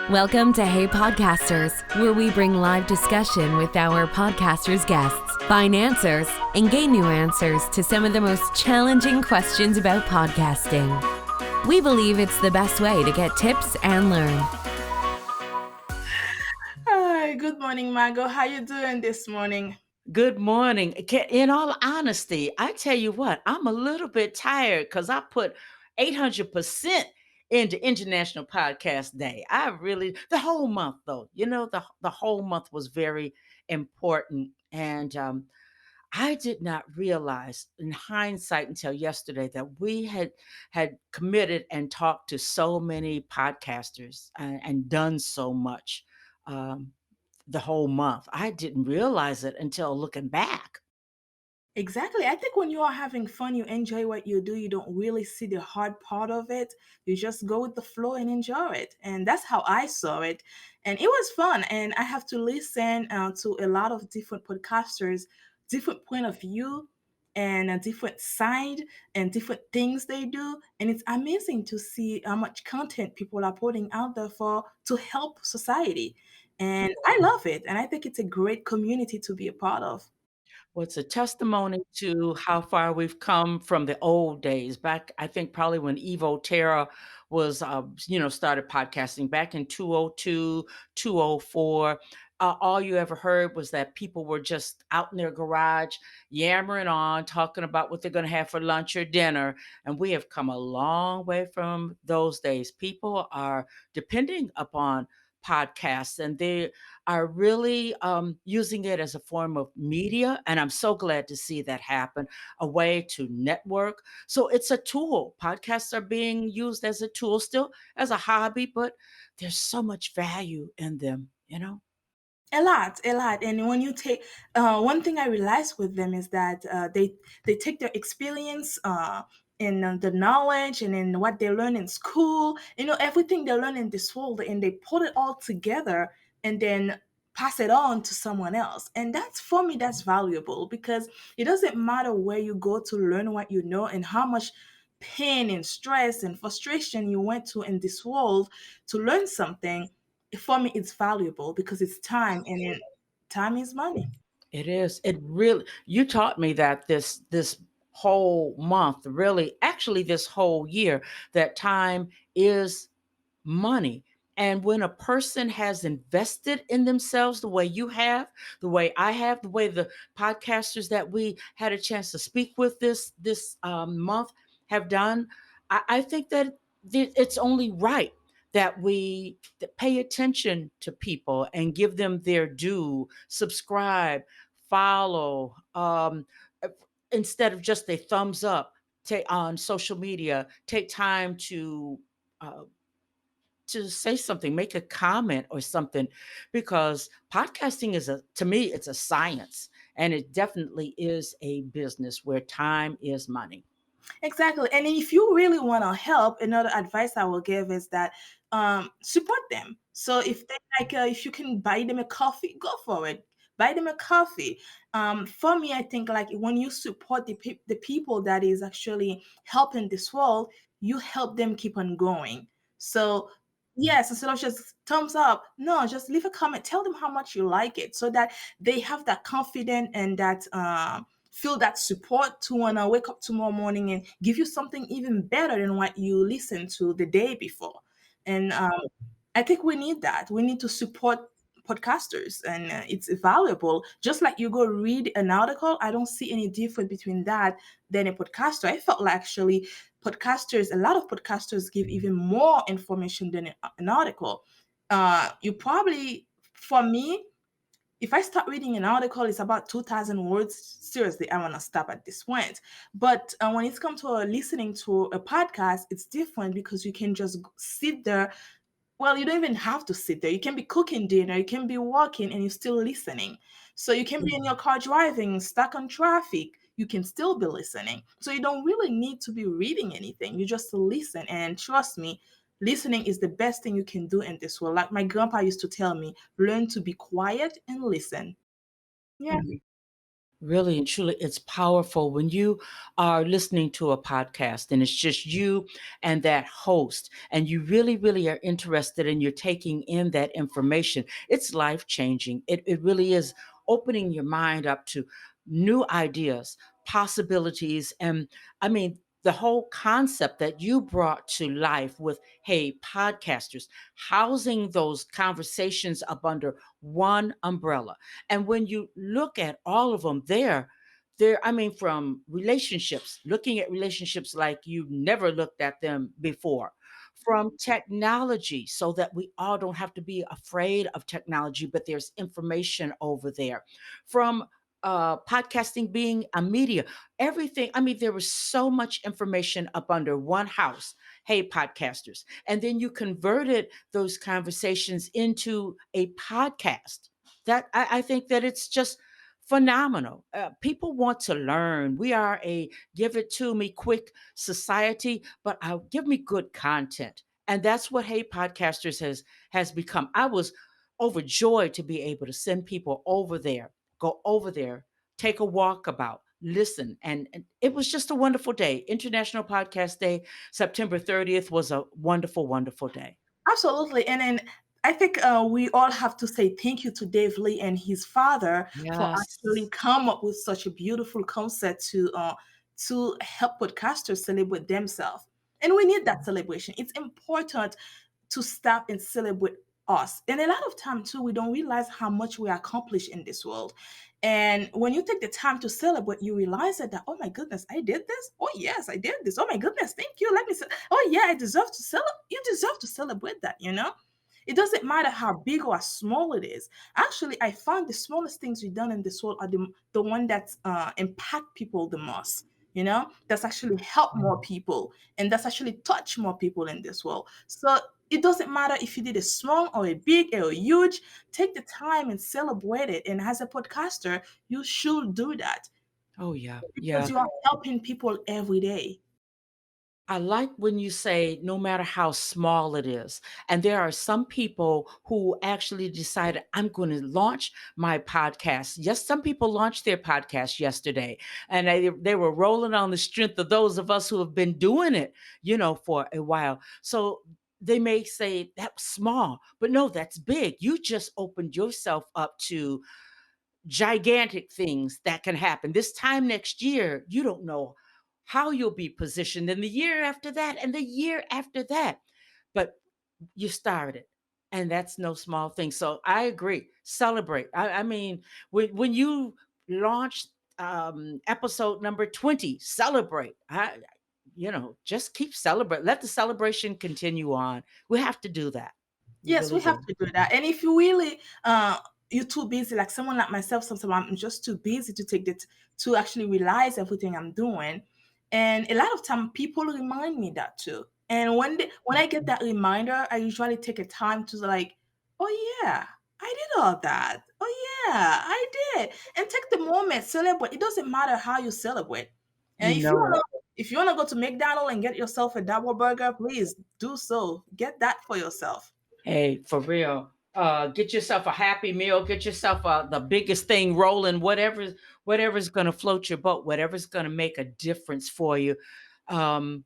Welcome to Hey Podcasters, where we bring live discussion with our podcasters' guests, find answers, and gain new answers to some of the most challenging questions about podcasting. We believe it's the best way to get tips and learn. Hi, good morning, Margo. How you doing this morning? Good morning. In all honesty, I tell you what, I'm a little bit tired because I put 800% into International Podcast Day. The whole month though, the whole month was very important. And I did not realize in hindsight until yesterday that we had committed and talked to so many podcasters and done so much. Um, the whole month. I didn't realize it until looking back. Exactly. I think when you are having fun, you enjoy what you do, you don't really see the hard part of it. You just go with the flow and enjoy it. And that's how I saw it. And it was fun. And I have to listen to a lot of different podcasters, different point of view, and a different side and different things they do. And it's amazing to see how much content people are putting out there for to help society. And I love it. And I think it's a great community to be a part of. Well, it's a testimony to how far we've come from the old days. Back, I think probably when Evo Terra was, started podcasting back in 202, 204. All you ever heard was that people were just out in their garage yammering on, talking about what they're going to have for lunch or dinner. And we have come a long way from those days. People are depending upon podcasts and they are really using it as a form of media. And I'm so glad to see that happen, a way to network. So it's a tool. Podcasts are being used as a tool, still as a hobby, but there's so much value in them. A lot. And when you take, one thing I realized with them is that they take their experience in the knowledge and in what they learn in school, everything they learn in this world, and they put it all together and then pass it on to someone else. And that's, for me, that's valuable because it doesn't matter where you go to learn what you know and how much pain and stress and frustration you went to in this world to learn something. For me, it's valuable because it's time, and time is money. It is. It really, you taught me that this whole month, really, actually this whole year, that time is money. And when a person has invested in themselves the way you have, the way I have, the way the podcasters that we had a chance to speak with this month have done, I think that it's only right that we pay attention to people and give them their due, subscribe, follow, instead of just a thumbs up. Take on social media, take time uh, to say something, make a comment or something, because podcasting to me, it's a science and it definitely is a business where time is money. Exactly. And if you really want to help, another advice I will give is that support them. So if they if you can buy them a coffee, go for it. Buy them a coffee. For me, I think like when you support the people that is actually helping this world, you help them keep on going. So yes, instead of just thumbs up, no, just leave a comment. Tell them how much you like it, so that they have that confidence and that feel that support to want to wake up tomorrow morning and give you something even better than what you listened to the day before. And I think we need that. We need to support podcasters, and it's valuable. Just like you go read an article, I don't see any difference between that than a podcaster. I felt like actually podcasters, a lot of podcasters give even more information than an article. You probably, for me, if I start reading an article, it's about 2,000 words. Seriously, I want to stop at this point. But when it's come to listening to a podcast, it's different because you can just sit there. Well, you don't even have to sit there. You can be cooking dinner, you can be walking, and you're still listening. So you can be in your car driving, stuck on traffic. You can still be listening. So you don't really need to be reading anything. You just listen. And trust me, listening is the best thing you can do in this world. Like my grandpa used to tell me, learn to be quiet and listen. Yeah. Really and truly, it's powerful when you are listening to a podcast and it's just you and that host, and you really, really are interested and you're taking in that information. It's life changing. It really is opening your mind up to new ideas, possibilities. And I mean, the whole concept that you brought to life with, hey, podcasters, housing those conversations up under one umbrella. And when you look at all of them, I mean, from relationships, looking at relationships like you never looked at them before, from technology, so that we all don't have to be afraid of technology, but there's information over there, from podcasting being a media, everything. I mean, there was so much information up under one house. Hey, podcasters. And then you converted those conversations into a podcast. I think that it's just phenomenal. People want to learn. We are a give it to me quick society, but give me good content. And that's what Hey Podcasters has become. I was overjoyed to be able to send people over there, go over there, take a walk about, listen. And it was just a wonderful day. International Podcast Day, September 30th was a wonderful, wonderful day. Absolutely. And then I think we all have to say thank you to Dave Lee and his father for actually Yes. come up with such a beautiful concept to help podcasters celebrate themselves. And we need that celebration. It's important to stop and celebrate us. And a lot of time too, we don't realize how much we accomplish in this world. And when you take the time to celebrate, you realize that, oh my goodness, I did this. Oh yes, I did this. Oh my goodness, thank you. Let me say, oh yeah, I deserve to celebrate. You deserve to celebrate that, you know? It doesn't matter how big or how small it is. Actually, I find the smallest things we've done in this world are the one that impact people the most. You know, that's actually help more people and that's actually touch more people in this world. So it doesn't matter if you did a small or a big or a huge, take the time and celebrate it. And as a podcaster, you should do that Oh, yeah. because Yeah. you are helping people every day. I like when you say no matter how small it is. And there are some people who actually decided, I'm going to launch my podcast. Yes, some people launched their podcast yesterday, and they were rolling on the strength of those of us who have been doing it, for a while. So they may say that was small, but no, that's big. You just opened yourself up to gigantic things that can happen. This time next year, you don't know how you'll be positioned, and the year after that, and the year after that. But you started, and that's no small thing. So I agree. Celebrate. I mean, when you launched episode number 20, celebrate. Just keep celebrate. Let the celebration continue on. We have to do that. We Yes, really we have do. to do that. And if you really you're too busy, like someone like myself, sometimes I'm just too busy to take it to actually realize everything I'm doing. And a lot of time people remind me that too. And when I get that reminder, I usually take a time to like, oh yeah, I did all that. Oh yeah, I did. And take the moment, celebrate. It doesn't matter how you celebrate. And You know it. if you wanna go to McDonald's and get yourself a double burger, please do so. Get that for yourself. Hey, for real. Get yourself a happy meal. Get yourself the biggest thing rolling. Whatever's going to float your boat. Whatever's going to make a difference for you. Um,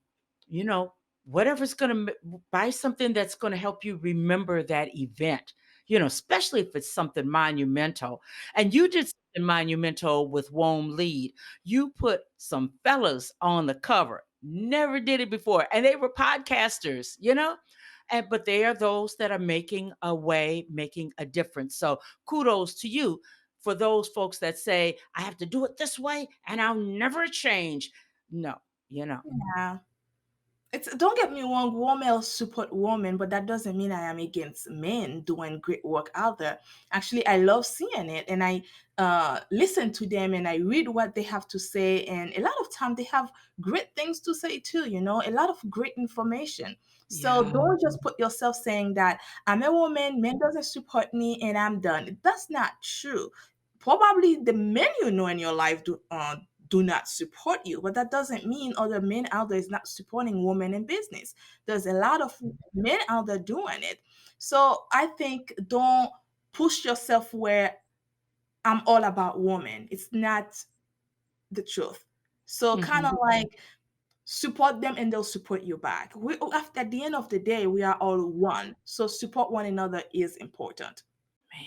you know, whatever's going to buy something that's going to help you remember that event. Especially if it's something monumental. And you did something monumental with Womb Lead. You put some fellas on the cover. Never did it before, and they were podcasters. But they are those that are making a way, making a difference. So kudos to you for those folks that say, I have to do it this way and I'll never change. No, you know. Yeah. It's don't get me wrong, WomELLE support women, but that doesn't mean I am against men doing great work out there. Actually, I love seeing it, and I listen to them and I read what they have to say. And a lot of time they have great things to say too. A lot of great information. So Yeah. don't just put yourself saying that I'm a woman, men doesn't support me, and I'm done. That's not true. Probably the men you know in your life do not support you. But that doesn't mean other men out there is not supporting women in business. There's a lot of men out there doing it. So I think don't push yourself where I'm all about women. It's not the truth. So kind of Hmm. like support them and they'll support you back. At the end of the day, we are all one. So support one another is important. Man,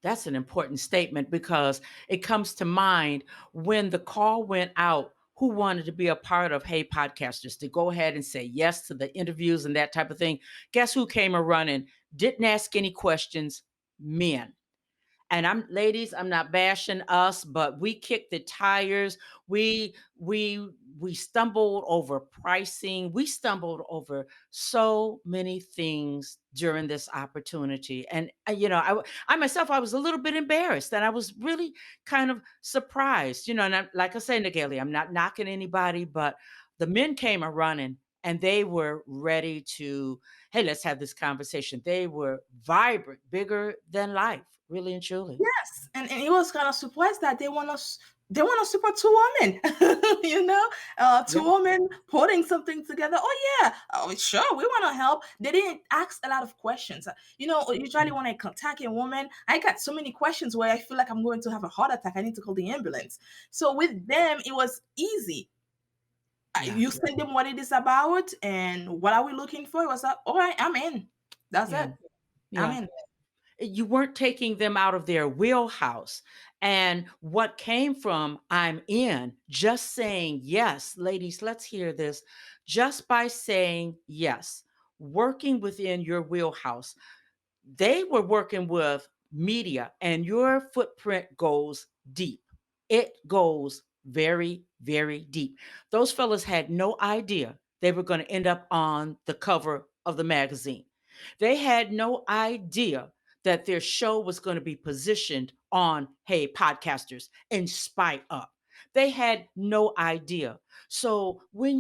that's an important statement because it comes to mind when the call went out. Who wanted to be a part of Hey Podcasters to go ahead and say yes to the interviews and that type of thing? Guess who came a running? Didn't ask any questions. Men. And I'm ladies, I'm not bashing us, but we kicked the tires. We stumbled over pricing. We stumbled over so many things during this opportunity. And I myself, I was a little bit embarrassed, and I was really kind of surprised. And like I say, Naghilia, I'm not knocking anybody, but the men came a running, and they were ready to, hey, let's have this conversation. They were vibrant, bigger than life, really and truly. Yes, and it was kind of surprised that they want to support two women, two Yeah. women putting something together. Oh yeah, oh sure, we want to help. They didn't ask a lot of questions. Usually when I contact a woman, I got so many questions where I feel like I'm going to have a heart attack. I need to call the ambulance. So with them, it was easy. Yeah. You send them what it is about and what are we looking for. It was like, all right, I'm in. That's Yeah. it. I'm Yeah. in. You weren't taking them out of their wheelhouse. And what came from I'm in, just saying yes, ladies, let's hear this. Just by saying yes, working within your wheelhouse, they were working with media, and your footprint goes deep. It goes very, very deep. Those fellas had no idea they were going to end up on the cover of the magazine. They had no idea that their show was going to be positioned on Hey Podcasters in spite of. They had no idea. So when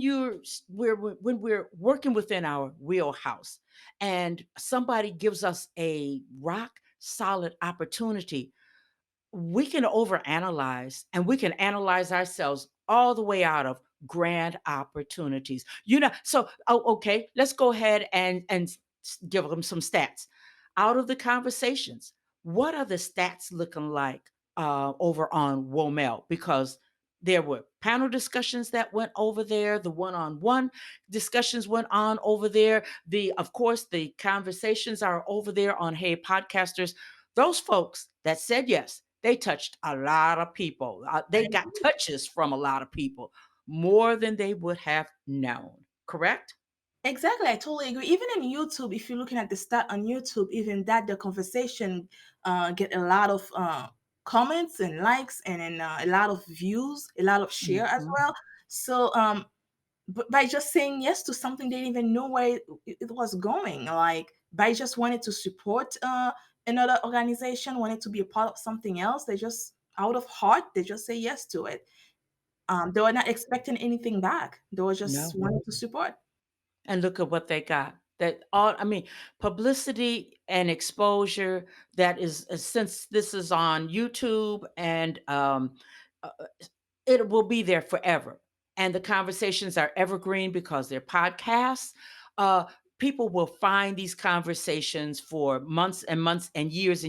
we're working within our wheelhouse, and somebody gives us a rock solid opportunity, we can overanalyze, and we can analyze ourselves all the way out of grand opportunities. So okay, let's go ahead and give them some stats. Out of the conversations, what are the stats looking like over on WomELLE? Because there were panel discussions that went over there, the one-on-one discussions went on over there, of course the conversations are over there on Hey Podcasters. Those folks that said yes, they touched a lot of people. They got touches from a lot of people, more than they would have known. Correct? Exactly, I totally agree. Even in YouTube, if you're looking at the stat on YouTube, even that the conversation get a lot of comments and likes and then a lot of views, a lot of share as Mhm. well. So but by just saying yes to something, they didn't even know where it was going. Like by just wanting to support another organization, wanted to be a part of something else, they just out of heart they just say yes to it. They were not expecting anything back. They were just No. wanting to support. And look at what they got. That all, I mean, publicity and exposure. That is, since this is on YouTube, and uh, it will be there forever. And the conversations are evergreen because they're podcasts. Uh, People will find these conversations for months and months and years.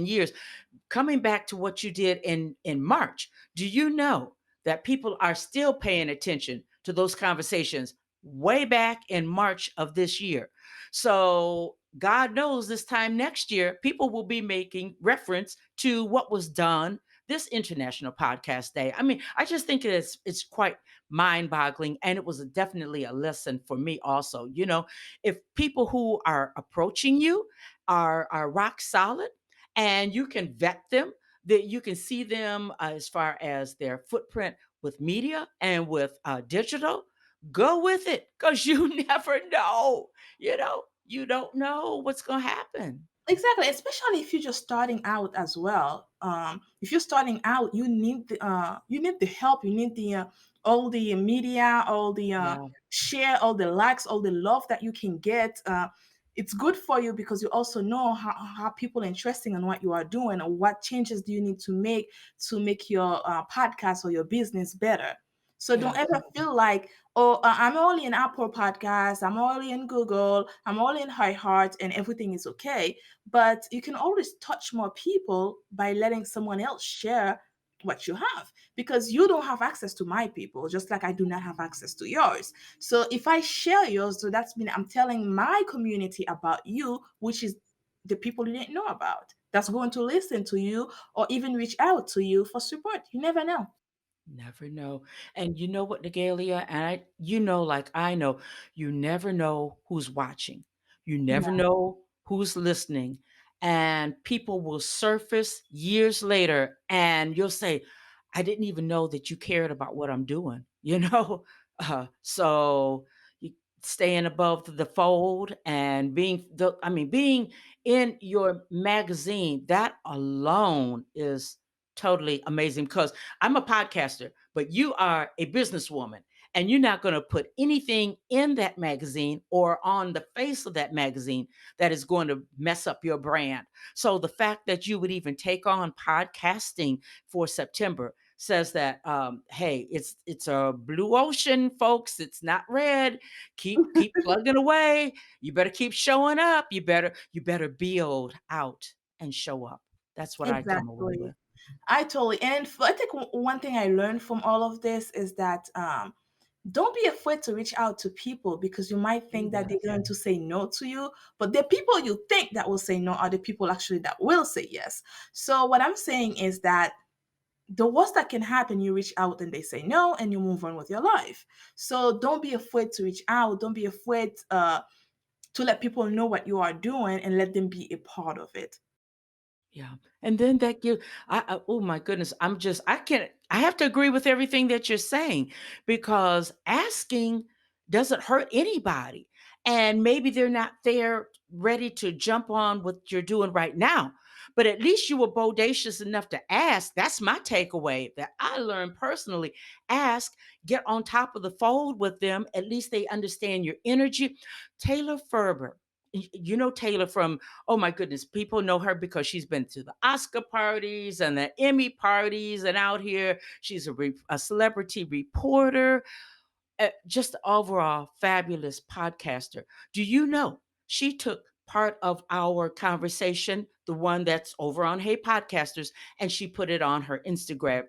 Coming back to what you did in March, do you know that people are still paying attention to those conversations way back in March of this year? So God knows this time next year, people will be making reference to what was done this International Podcast Day. I mean, I just think it's quite mind-boggling, and it was definitely a lesson for me also. If people who are approaching you are rock solid, and you can vet them, that you can see them as far as their footprint with media and with digital, go with it, because you never know. You don't know what's going to happen. Exactly, especially if you're just starting out as well. If you're starting out, you need the help, you need the all the media, all the Yeah. share, all the likes, all the love that you can get. It's good for you because you also know how people are interested in what you are doing, or what changes do you need to make your podcast or your business better. So don't Yeah. ever feel like, Or I'm only in Apple Podcasts, I'm only in Google, I'm only in iHeart, and everything is okay. But you can always touch more people by letting someone else share what you have, because you don't have access to my people, just like I do not have access to yours. So if I share yours, so that's mean I'm telling my community about you, which is the people you didn't know about, that's going to listen to you or even reach out to you for support. You never know. Never know. And you know what, Nagalia? And like I know, you never know who's watching. You never Yeah, know who's listening. And people will surface years later and you'll say, I didn't even know that you cared about what I'm doing, you know? So you staying above the fold and being in your magazine, that alone is totally amazing because I'm a podcaster, but you are a businesswoman. And you're not going to put anything in that magazine or on the face of that magazine that is going to mess up your brand. So the fact that you would even take on podcasting for September says that, hey, it's a blue ocean, folks. It's not red. Keep plugging away. You better keep showing up. You better build out and show up. That's what I come away exactly. with. I totally, and I think one thing I learned from all of this is that don't be afraid to reach out to people, because you might Oh think that they're yes. going to say no to you, but the people you think that will say no are the people actually that will say yes. So what I'm saying is that the worst that can happen, you reach out and they say no, and you move on with your life. So don't be afraid to reach out. Don't be afraid to let people know what you are doing and let them be a part of it. Yeah. And then that give oh my goodness, I have to agree with everything that you're saying because asking doesn't hurt anybody. And maybe they're not there ready to jump on what you're doing right now. But at least you were bodacious enough to ask. That's my takeaway that I learned personally. Ask, get on top of the fold with them. At least they understand your energy. Taylor Ferber, you know Taylor from, oh my goodness, people know her because she's been to the Oscar parties and the Emmy parties, and out here she's a celebrity reporter, just overall fabulous podcaster. Do you know she took part of our conversation, the one that's over on Hey Podcasters, and she put it on her Instagram,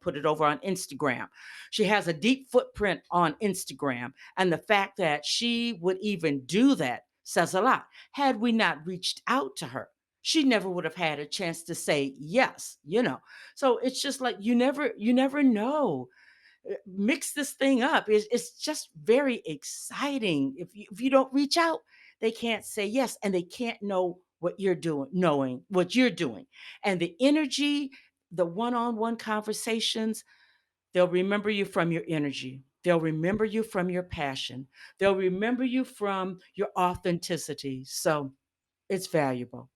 put it over on Instagram. She has a deep footprint on Instagram. And the fact that she would even do that says a lot. Had we not reached out to her, she never would have had a chance to say yes. So it's just like you never know, mix this thing up. It's just very exciting. If you don't reach out, they can't say yes, and they can't know what you're doing, knowing what you're doing, and the energy, the one-on-one conversations. They'll remember you from your energy. They'll remember you from your passion. They'll remember you from your authenticity. So it's valuable.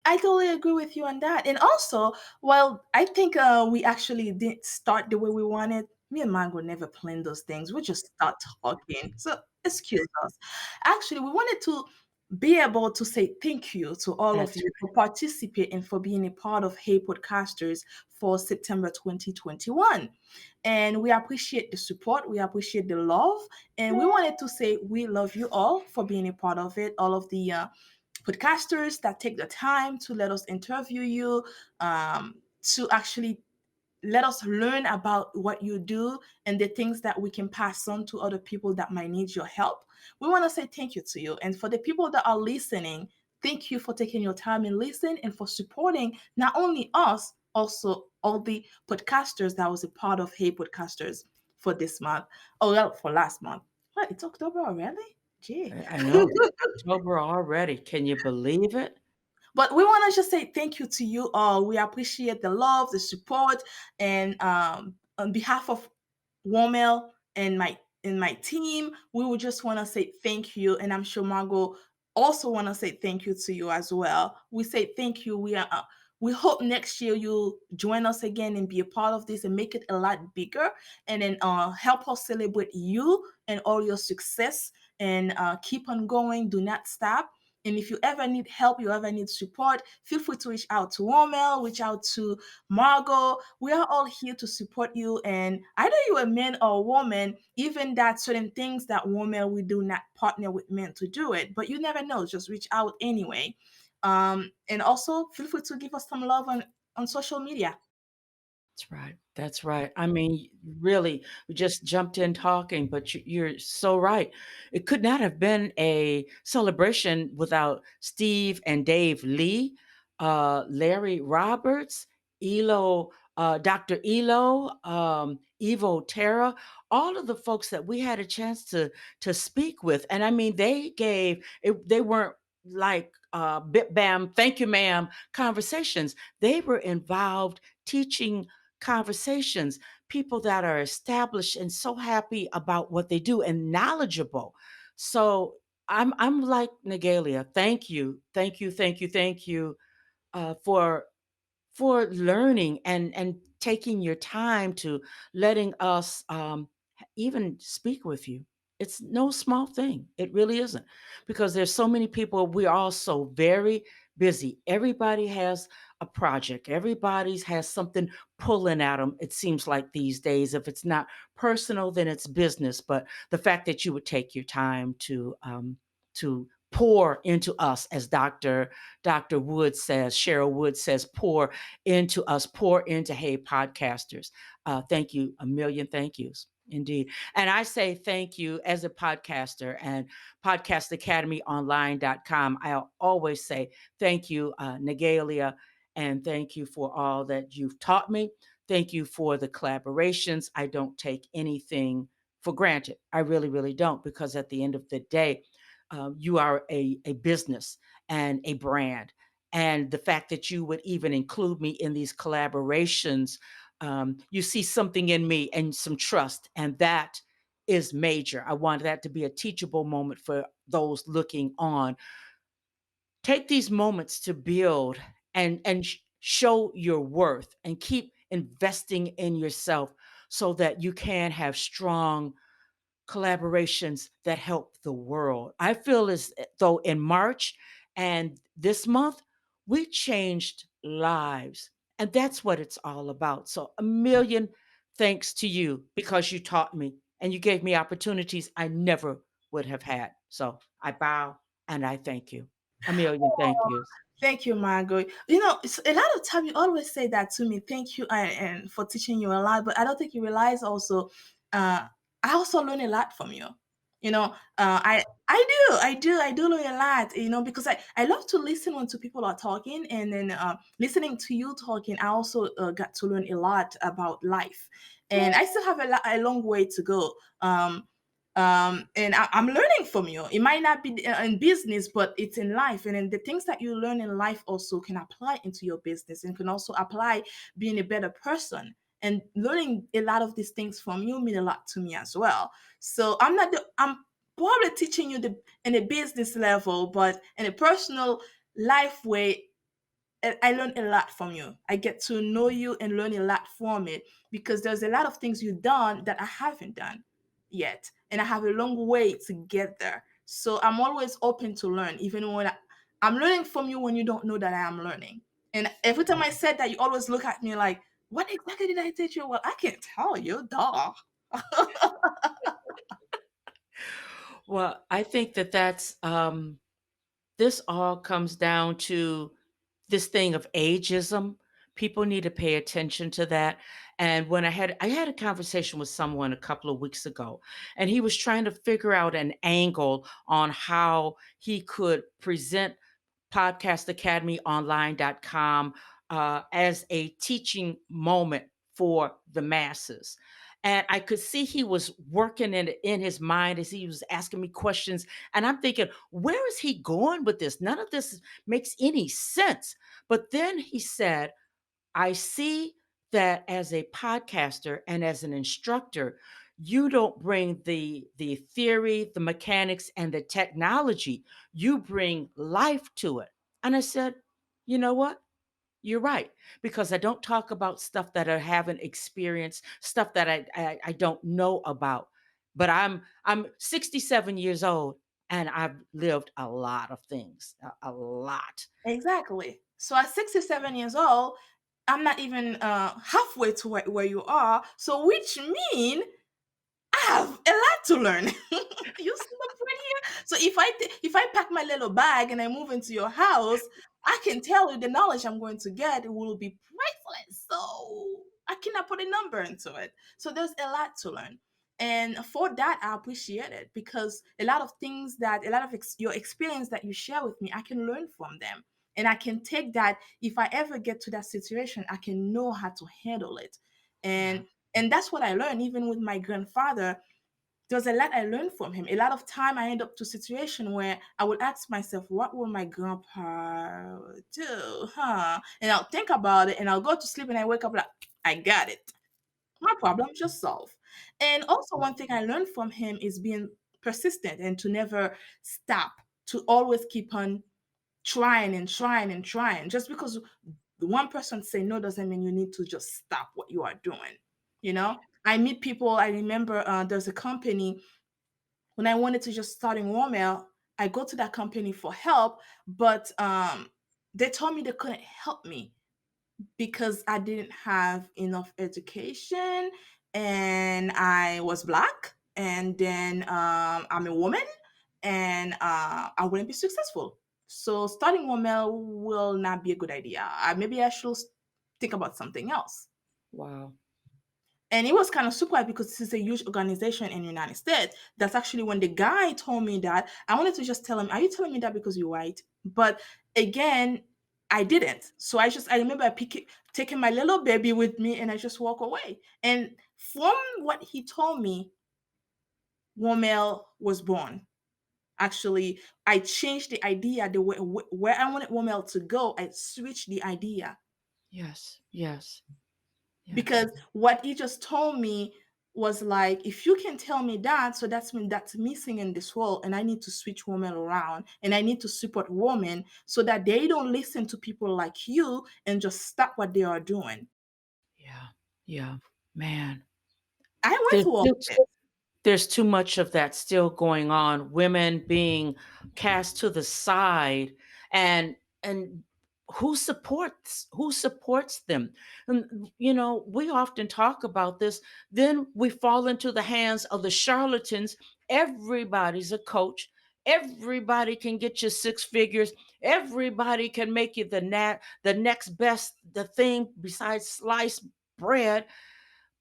I totally agree with you on that. And also, well, I think we actually didn't start the way we wanted. Me and Margo never planned those things. We just start talking. So excuse us. Actually, we wanted to be able to say thank you to all of That's you for participating and for being a part of Hey Podcasters for September 2021. And we appreciate the support, we appreciate the love, and we wanted to say we love you all for being a part of it, all of the podcasters that take the time to let us interview you, to actually let us learn about what you do and the things that we can pass on to other people that might need your help. We want to say thank you to you. And for the people that are listening, thank you for taking your time and listen and for supporting not only us, also all the podcasters that was a part of Hey Podcasters for this month. Oh, well, for last month. What? It's October already? Gee. I know. October already. Can you believe it? But we want to just say thank you to you all. We appreciate the love, the support, and on behalf of WomELLE and my team, we would just want to say thank you. And I'm sure Margo also want to say thank you to you as well. We say thank you. We hope next year you'll join us again and be a part of this and make it a lot bigger, and then help us celebrate you and all your success, and keep on going. Do not stop. And if you ever need help, you ever need support, feel free to reach out to WomELLE, reach out to Margo. We are all here to support you. And either you're a man or a woman, even that certain things that WomELLE, we do not partner with men to do it. But you never know, just reach out anyway. And also feel free to give us some love on social media. That's right. That's right. I mean, really, we just jumped in talking, but you're so right. It could not have been a celebration without Steve and Dave Lee, Larry Roberts, Dr. Elo, Evo Terra, all of the folks that we had a chance to speak with. And I mean, they gave it. They weren't like bit bam, thank you, ma'am conversations. They were involved teaching conversations, people that are established and so happy about what they do and knowledgeable. So I'm like Naghilia. Thank you, thank you, thank you, thank you for learning and taking your time to letting us even speak with you. It's no small thing. It really isn't, because there's so many people. We're all so very busy. Everybody has a project. Everybody's has something pulling at them. It seems like these days, if it's not personal, then it's business. But the fact that you would take your time to pour into us, as Dr. Wood says, Cheryl Wood says, pour into us, pour into Hey Podcasters. Thank you, a million thank yous. Indeed. And I say thank you as a podcaster and podcastacademyonline.com. I'll always say thank you, Naghilia, and thank you for all that you've taught me. Thank you for the collaborations. I don't take anything for granted. I really, really don't, because at the end of the day, you are a business and a brand. And the fact that you would even include me in these collaborations, you see something in me and some trust. And that is major. I want that to be a teachable moment for those looking on. Take these moments to build and show your worth, and keep investing in yourself so that you can have strong collaborations that help the world. I feel as though in March and this month, we changed lives. And that's what it's all about. So, a million thanks to you, because you taught me and you gave me opportunities I never would have had. So, I bow and I thank you. A million thank yous. Thank you, Margo. It's, a lot of time you always say that to me. Thank you, and for teaching you a lot. But I don't think you realize also, uh, I also learn a lot from you. I do learn a lot. Because I love to listen when two people are talking, and then listening to you talking, I also got to learn a lot about life, and I still have a long way to go. And I'm learning from you. It might not be in business, but it's in life. And then the things that you learn in life also can apply into your business, and can also apply being a better person. And learning a lot of these things from you mean a lot to me as well. So I'm probably teaching you in a business level, but in a personal life way, I learn a lot from you. I get to know you and learn a lot from it, because there's a lot of things you've done that I haven't done yet, and I have a long way to get there. So I'm always open to learn, even when I'm learning from you when you don't know that I am learning. And every time I said that, you always look at me like, "What exactly did I teach you?" Well, I can't tell you, dog. Well, I think that this all comes down to this thing of ageism. People need to pay attention to that. And when I had a conversation with someone a couple of weeks ago, and he was trying to figure out an angle on how he could present podcastacademyonline.com as a teaching moment for the masses. And I could see he was working in his mind as he was asking me questions. And I'm thinking, where is he going with this? None of this makes any sense. But then he said, I see that as a podcaster and as an instructor, you don't bring the theory, the mechanics, and the technology. You bring life to it. And I said, you know what? You're right, because I don't talk about stuff that I haven't experienced, stuff that I don't know about. But I'm 67 years old. and I've lived a lot of things, a lot. Exactly. So at 67 years old, I'm not even halfway to where you are. So which mean I have a lot to learn. You see the point here? So if I pack my little bag and I move into your house, I can tell you the knowledge I'm going to get will be priceless. So I cannot put a number into it. So there's a lot to learn. And for that, I appreciate it because a lot of things that a lot of your experience that you share with me, I can learn from them. And I can take that if I ever get to that situation, I can know how to handle it. Yeah. And that's what I learned even with my grandfather. There's a lot I learned from him. A lot of time I end up to situation where I would ask myself, what will my grandpa do? Huh? And I'll think about it and I'll go to sleep and I wake up like, I got it. My problem just solved. And also one thing I learned from him is being persistent and to never stop, to always keep on trying and trying and trying. Just because the one person say no doesn't mean you need to just stop what you are doing. You know, I meet people. I remember there's a company when I wanted to just start in WomELLE. I go to that company for help, but they told me they couldn't help me because I didn't have enough education and I was black, and then I'm a woman, and I wouldn't be successful. So starting WomELLE will not be a good idea. Maybe I should think about something else. Wow. And it was kind of surprised because this is a huge organization in the United States. That's actually when the guy told me that. I wanted to just tell him, "Are you telling me that because you're white?" But again, I didn't. So I remember taking my little baby with me, and I just walk away. And from what he told me, WomELLE was born. Actually, I changed the idea, the way where I wanted WomELLE to go. I switched the idea Yes. Yes. Yes. because what he just told me was like, if you can tell me that, so that's missing in this world, and I need to switch women around, and I need to support women so that they don't listen to people like you and just stop what they are doing. Yeah. Yeah. Man. I went There's through all of still it. there's too much of that still going on, women being cast to the side, and who supports them. And we often talk about this, then we fall into the hands of the charlatans. Everybody's a coach, everybody can get you six figures, everybody can make you the next best the thing besides sliced bread.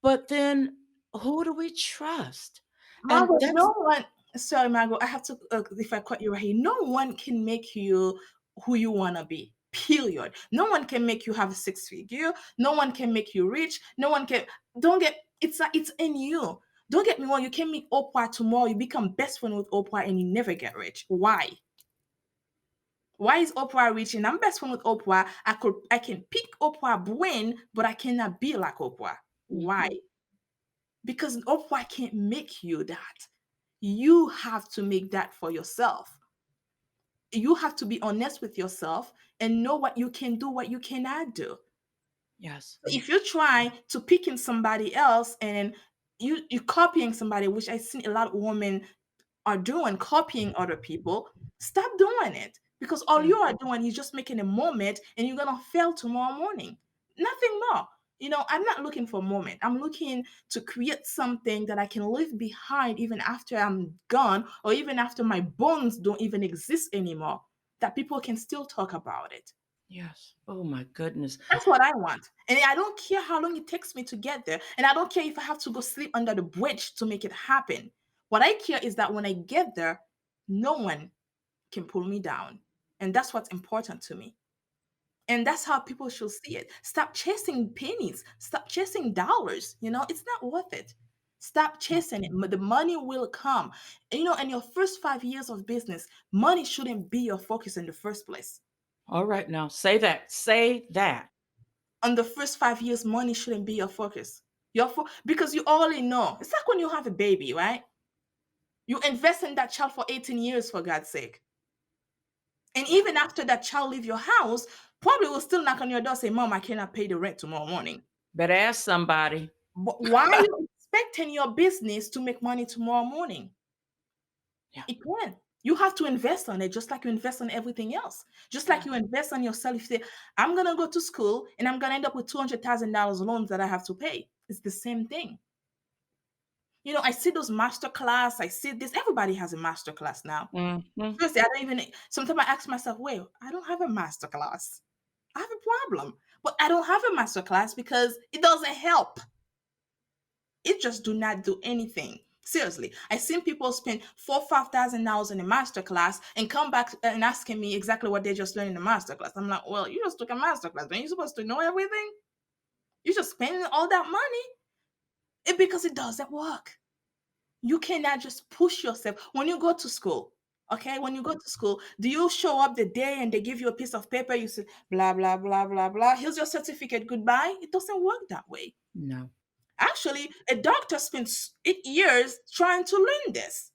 But then who do we trust? And Margo, that's no one, sorry, Margo, I have to, if I cut you right here, no one can make you who you want to be. Period. No one can make you have a six figure. No one can make you rich. No one can. Don't get. It's in you. Don't get me wrong. You can meet Oprah tomorrow. You become best friend with Oprah, and you never get rich. Why? Why is Oprah rich? And I'm best friend with Oprah. I can pick Oprah brain, but I cannot be like Oprah. Why? Mhm. Because Oprah can't make you that. You have to make that for yourself. You have to be honest with yourself and know what you can do, what you cannot do. Yes. If you try to pick in somebody else and you copying somebody, which I see a lot of women are doing, copying other people, stop doing it because all Yeah. you are doing is just making a moment and you're gonna fail tomorrow morning. Nothing more. I'm not looking for a moment. I'm looking to create something that I can leave behind even after I'm gone or even after my bones don't even exist anymore, that people can still talk about it. Yes. Oh my goodness. That's what I want. And I don't care how long it takes me to get there. And I don't care if I have to go sleep under the bridge to make it happen. What I care is that when I get there, no one can pull me down. And that's what's important to me. And that's how people should see it. Stop chasing pennies. Stop chasing dollars. It's not worth it. Stop chasing it. The money will come. In your first 5 years of business, money shouldn't be your focus in the first place. All right, now say that. Say that. On the first 5 years, money shouldn't be your focus. Because you already know. It's like when you have a baby, right? You invest in that child for 18 years, for God's sake. And even after that child leave your house, probably will still knock on your door, say, Mom, I cannot pay the rent tomorrow morning. Better ask somebody. But why are you expecting your business to make money tomorrow morning? Yeah. It can. You have to invest on it just like you invest on everything else. Just like Yeah. you invest on yourself. If you say, I'm going to go to school and I'm going to end up with $200,000 loans that I have to pay. It's the same thing. I see those master class. I see this. Everybody has a master class now. Hmm. Seriously, I don't even, sometimes I ask myself, wait, I don't have a master class. I have a problem. But I don't have a master class because it doesn't help. It just do not do anything. Seriously, I seen people spend $4,000, $5,000 in a master class and come back and asking me exactly what they just learned in the master class. I'm like, well, you just took a master class. Aren't you supposed to know everything? You just spending all that money. Because it doesn't work. You cannot just push yourself when you go to school. Okay, when you go to school, do you show up the day and they give you a piece of paper? You say blah blah blah blah blah. Here's your certificate. Goodbye. It doesn't work that way. No. Actually, a doctor spends 8 years trying to learn this.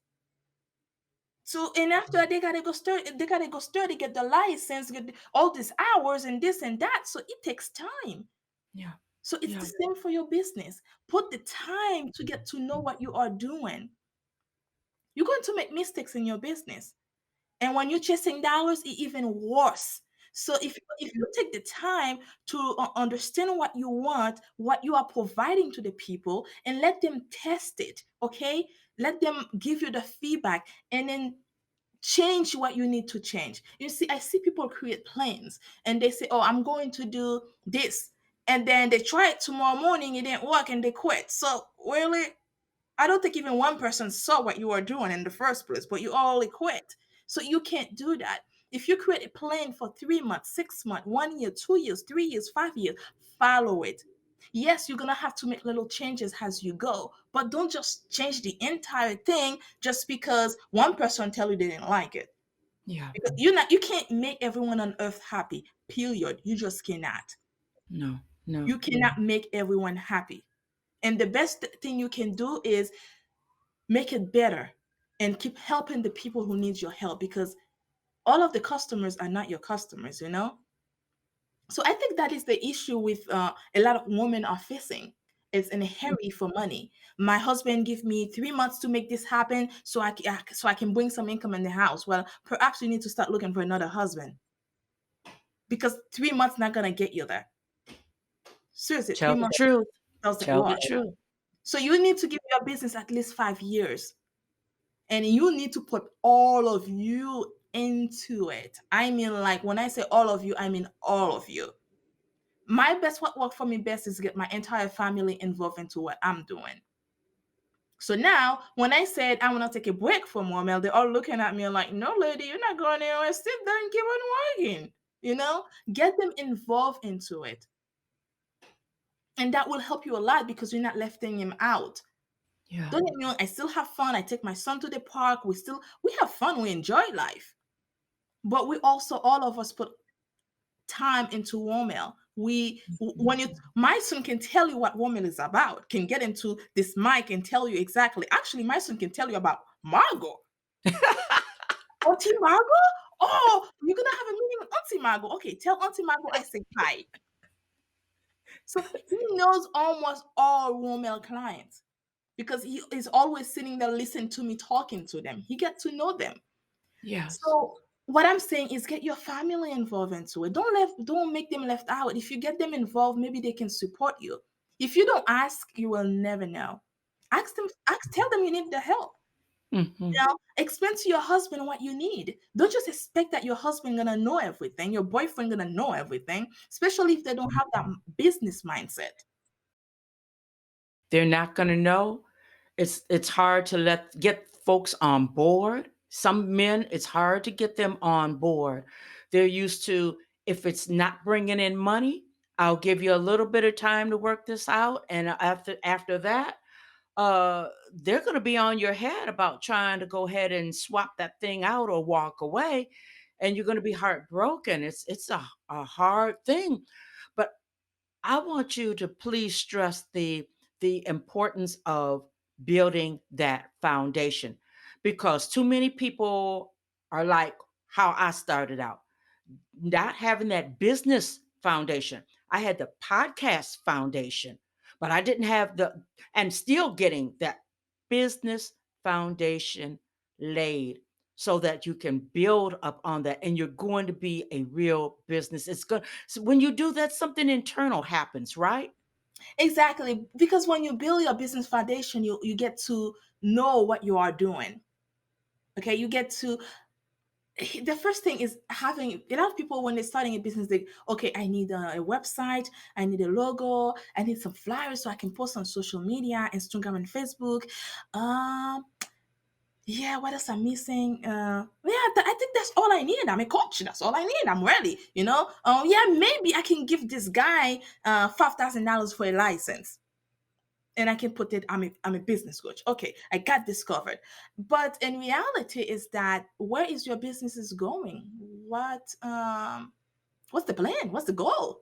So, and after that, they gotta go study, get the license, get all these hours and this and that. So it takes time. Yeah. So it's the Yeah. same for your business. Put the time to get to know what you are doing. You're going to make mistakes in your business. And when you're chasing dollars, it's even worse. So if you take the time to understand what you want, what you are providing to the people, and let them test it, okay? Let them give you the feedback, and then change what you need to change. You see, I see people create plans, and they say, "Oh, I'm going to do this," and then they try it tomorrow morning, it didn't work, and they quit. So really, I don't think even one person saw what you were doing in the first place, but you all quit. So you can't do that. If you create a plan for 3 months, 6 months, 1 year, 2 years, 3 years, 5 years, follow it. Yes, you're gonna have to make little changes as you go, but don't just change the entire thing just because one person tell you they didn't like it. Yeah. Because you can't make everyone on earth happy. Period. You just cannot. No. No. You cannot make everyone happy. And the best thing you can do is make it better and keep helping the people who need your help, because all of the customers are not your customers. So I think that is the issue with a lot of women are facing. It's in a hurry for money. My husband give me 3 months to make this happen, so I can bring some income in the house. Well, perhaps you need to start looking for another husband, because 3 months not gonna get you there. Seriously, three Tell the months truth. doesn't Tell the work. truth. So you need to give your business at least 5 years, and you need to put all of you into it. I mean, like when I say all of you, I mean all of you. My best, what worked for me best is get my entire family involved into what I'm doing. So now, when I said I want to take a break from WomELLE, they're all looking at me like, "No, lady, you're not going anywhere. Sit there and keep on working." Get them involved into it, and that will help you a lot because you're not letting him out. Yeah. Don't get me wrong, I still have fun. I take my son to the park. We have fun. We enjoy life. But we also, all of us, put time into WomELLE. When you, my son can tell you what WomELLE is about, can get into this mic and tell you exactly. Actually, my son can tell you about Margo. Auntie Margo? Oh, you're gonna have a meeting with Auntie Margo. Okay, tell Auntie Margo I say hi. So he knows almost all WomELLE clients because he is always sitting there listening to me talking to them. He get to know them. Yes. So what I'm saying is get your family involved into it. Don't make them left out. If you get them involved, maybe they can support you. If you don't ask, you will never know. Tell them you need the help. Hmm. Explain to your husband what you need. Don't just expect that your husband gonna know everything, your boyfriend gonna know everything, especially if they don't have that business mindset. They're not going to know. It's hard to get folks on board. Some men, it's hard to get them on board. They're used to, if it's not bringing in money, I'll give you a little bit of time to work this out, and after that, they're going to be on your head about trying to go ahead and swap that thing out or walk away, and you're going to be heartbroken. It's a hard thing, but I want you to please stress the importance of building that foundation, because too many people are like how I started out, not having that business foundation. I had the podcast foundation, but I didn't have and still getting that business foundation laid. so that you can build up on that and you're going to be a real business. It's good. So when you do that, something internal happens, right? Exactly. Because when you build your business foundation, you get to know what you are doing. Okay. You get to, the first thing is having, a lot of people when they're starting a business, they, okay, I need a website, I need a logo, I need some flyers so I can post on social media, Instagram and Facebook. Um, yeah, what else I'm missing? Yeah, I think that's all I need. I'm a coach. That's all I need. I'm ready. Yeah, maybe I can give this guy $5,000 for a license, and I can put it. I'm a business coach. Okay, I got this covered. But in reality, is that where is your business is going? What's the plan? What's the goal?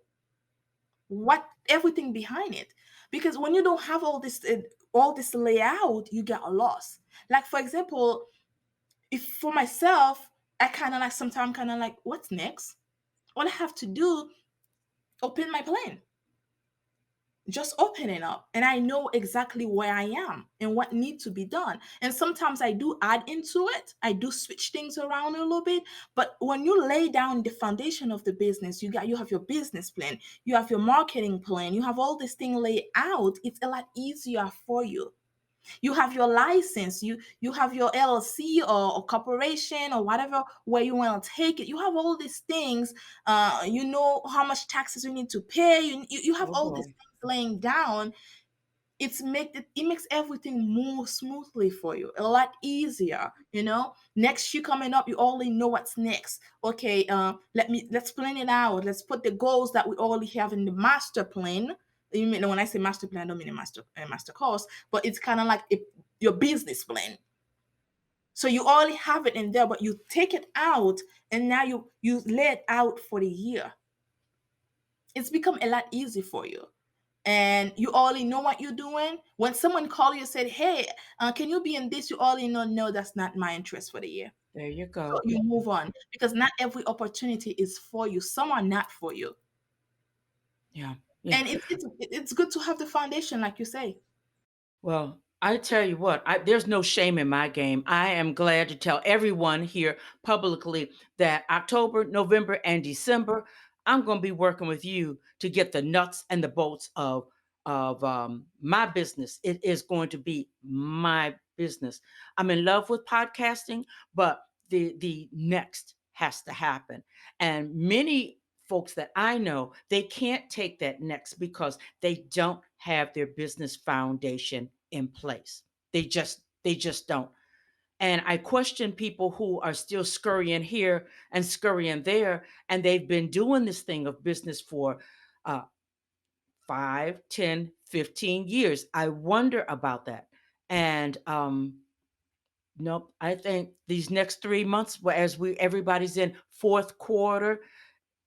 What everything behind it? Because when you don't have all this layout, you get lost. Like for example, if for myself, I kind of like sometimes kind of like, what's next? All I have to do, open my plan, just open it up, and I know exactly where I am and what needs to be done. And sometimes I do add into it, I do switch things around a little bit. But when you lay down the foundation of the business, you have your business plan, you have your marketing plan, you have all this thing laid out, it's a lot easier for you. You have your license, you have your LLC or corporation or whatever, where you want to take it. You have all these things. You know how much taxes you need to pay. You have Oh all these boy. things laying down. It makes everything move smoothly for you, a lot easier. Next year coming up, you already know what's next. Okay, let's plan it out. Let's put the goals that we already have in the master plan. You mean, when I say master plan, I don't mean a master course, but it's kind of like your business plan. So you already have it in there, but you take it out, and now you lay it out for the year. It's become a lot easy for you, and you already know what you're doing. When someone call you and said, hey, can you be in this, you already know, no, that's not my interest for the year. There you So go. you move on, because not every opportunity is for you. Some are not for you. Yeah. Yeah. And it's good to have the foundation, like you say. Well, I tell you what, there's no shame in my game. I am glad to tell everyone here publicly that October, November, and December, I'm going to be working with you to get the nuts and the bolts of my business. It is going to be my business. I'm in love with podcasting, but the next has to happen. And many folks that I know, they can't take that next because they don't have their business foundation in place. They just don't. And I question people who are still scurrying here and scurrying there, and they've been doing this thing of business for uh, 5, 10, 15 years. I wonder about that. And nope, I think these next 3 months, as everybody's in fourth quarter,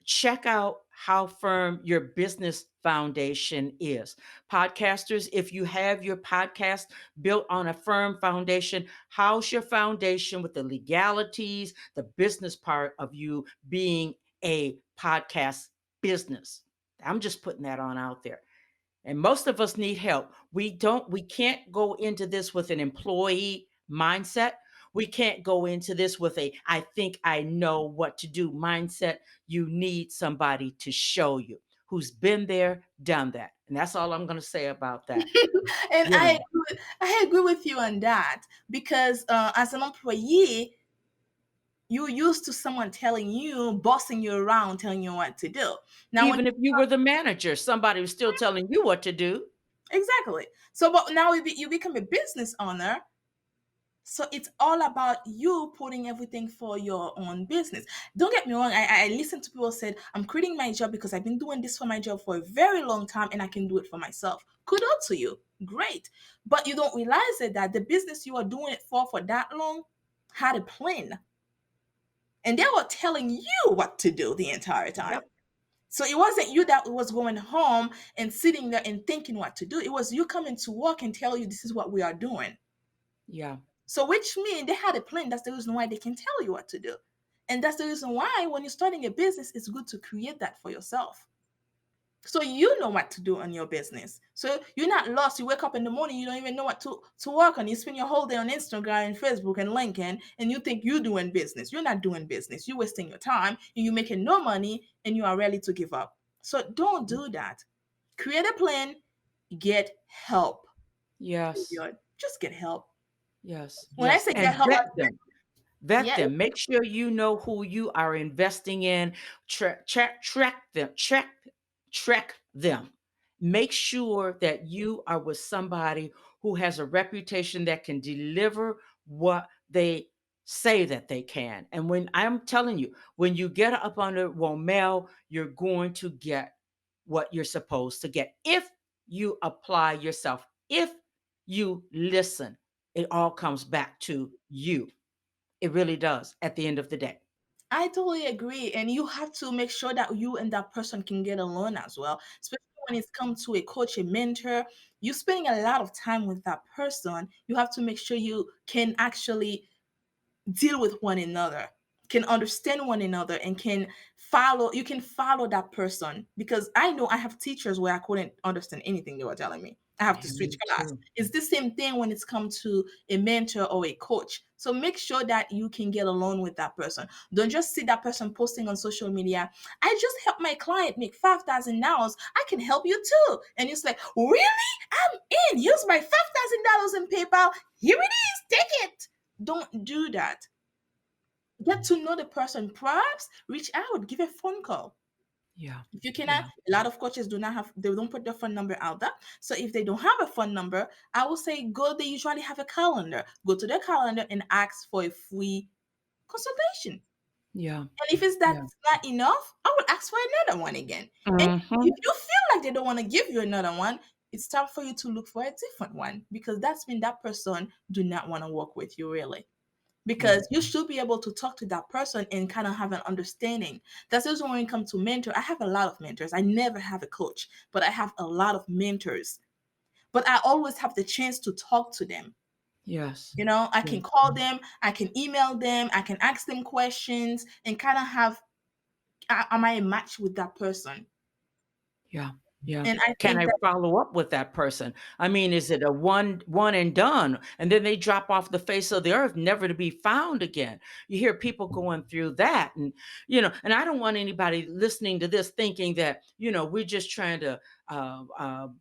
check out how firm your business foundation is. Podcasters, if you have your podcast built on a firm foundation, how's your foundation with the legalities, the business part of you being a podcast business? I'm just putting that on out there. And most of us need help. We can't go into this with an employee mindset. We can't go into this with a I think I know what to do mindset. You need somebody to show you who's been there, done that. And that's all I'm going to say about that. And You know. I agree with you on that, because as an employee, you're used to someone telling you, bossing you around, telling you what to do. Now, when Even if you were the manager, somebody was still telling you what to do. exactly. So, but now you become a business owner. So it's all about you putting everything for your own business. Don't get me wrong. I listen to people said, I'm quitting my job because I've been doing this for my job for a very long time and I can do it for myself. Kudos to you. Great. But you don't realize that the business you are doing it for that long had a plan. And they were telling you what to do the entire time. Yep. So it wasn't you that was going home and sitting there and thinking what to do. It was you coming to work and tell you this is what we are doing. Yeah. So which means they had a plan. That's the reason why they can tell you what to do. And that's the reason why when you're starting a business, it's good to create that for yourself. So you know what to do on your business. So you're not lost. You wake up in the morning, you don't even know what to work on. You spend your whole day on Instagram and Facebook and LinkedIn, and you think you're doing business. You're not doing business. You're wasting your time, and you're making no money, and you are ready to give up. So don't do that. Create a plan, get help. Yes. Period. Just get help. Yes. When I Yes. say get And help, vet them. Vet yeah, them. Make sure you know who you are investing in. Track them. Track them. Make sure that you are with somebody who has a reputation that can deliver what they say that they can. And when I'm telling you, when you get up under WomELLE, you're going to get what you're supposed to get if you apply yourself, if you listen. It all comes back to you. It really does at the end of the day. I totally agree. And you have to make sure that you and that person can get along as well. Especially when it's come to a coach, a mentor, you're spending a lot of time with that person. You have to make sure you can actually deal with one another, can understand one another, and can follow that person. Because I know I have teachers where I couldn't understand anything they were telling me. I have to Yeah, switch me class. too. It's the same thing when it's come to a mentor or a coach. So make sure that you can get along with that person. Don't just see that person posting on social media. I just helped my client make $5,000. I can help you too. And it's like, really? I'm in. Use my $5,000 in PayPal. Here it is. Take it. Don't do that. Get to know the person. Perhaps reach out, give a phone call. Yeah. If you cannot, Yeah. a lot of coaches do not have, they don't put their phone number out there. So if they don't have a phone number, I will say go, they usually have a calendar. Go to their calendar and ask for a free consultation. Yeah. And if it's Yeah. that's not enough, I would ask for another one again. And if Hmm. you feel like they don't want to give you another one, it's time for you to look for a different one because that's when that person do not want to work with you really, Yeah. because you should be able to talk to that person and kind of have an understanding. That's also when it comes to mentor. I have a lot of mentors. I never have a coach, but I have a lot of mentors. But I always have the chance to talk to them. Yes. I Yeah. can call them, I can email them, I can ask them questions and kind of have, am I a match with that person? Yeah. Yeah. And I Can think I that follow up with that person? I mean, is it a one and done and then they drop off the face of the earth, never to be found again? You hear people going through that and I don't want anybody listening to this thinking that, we're just trying to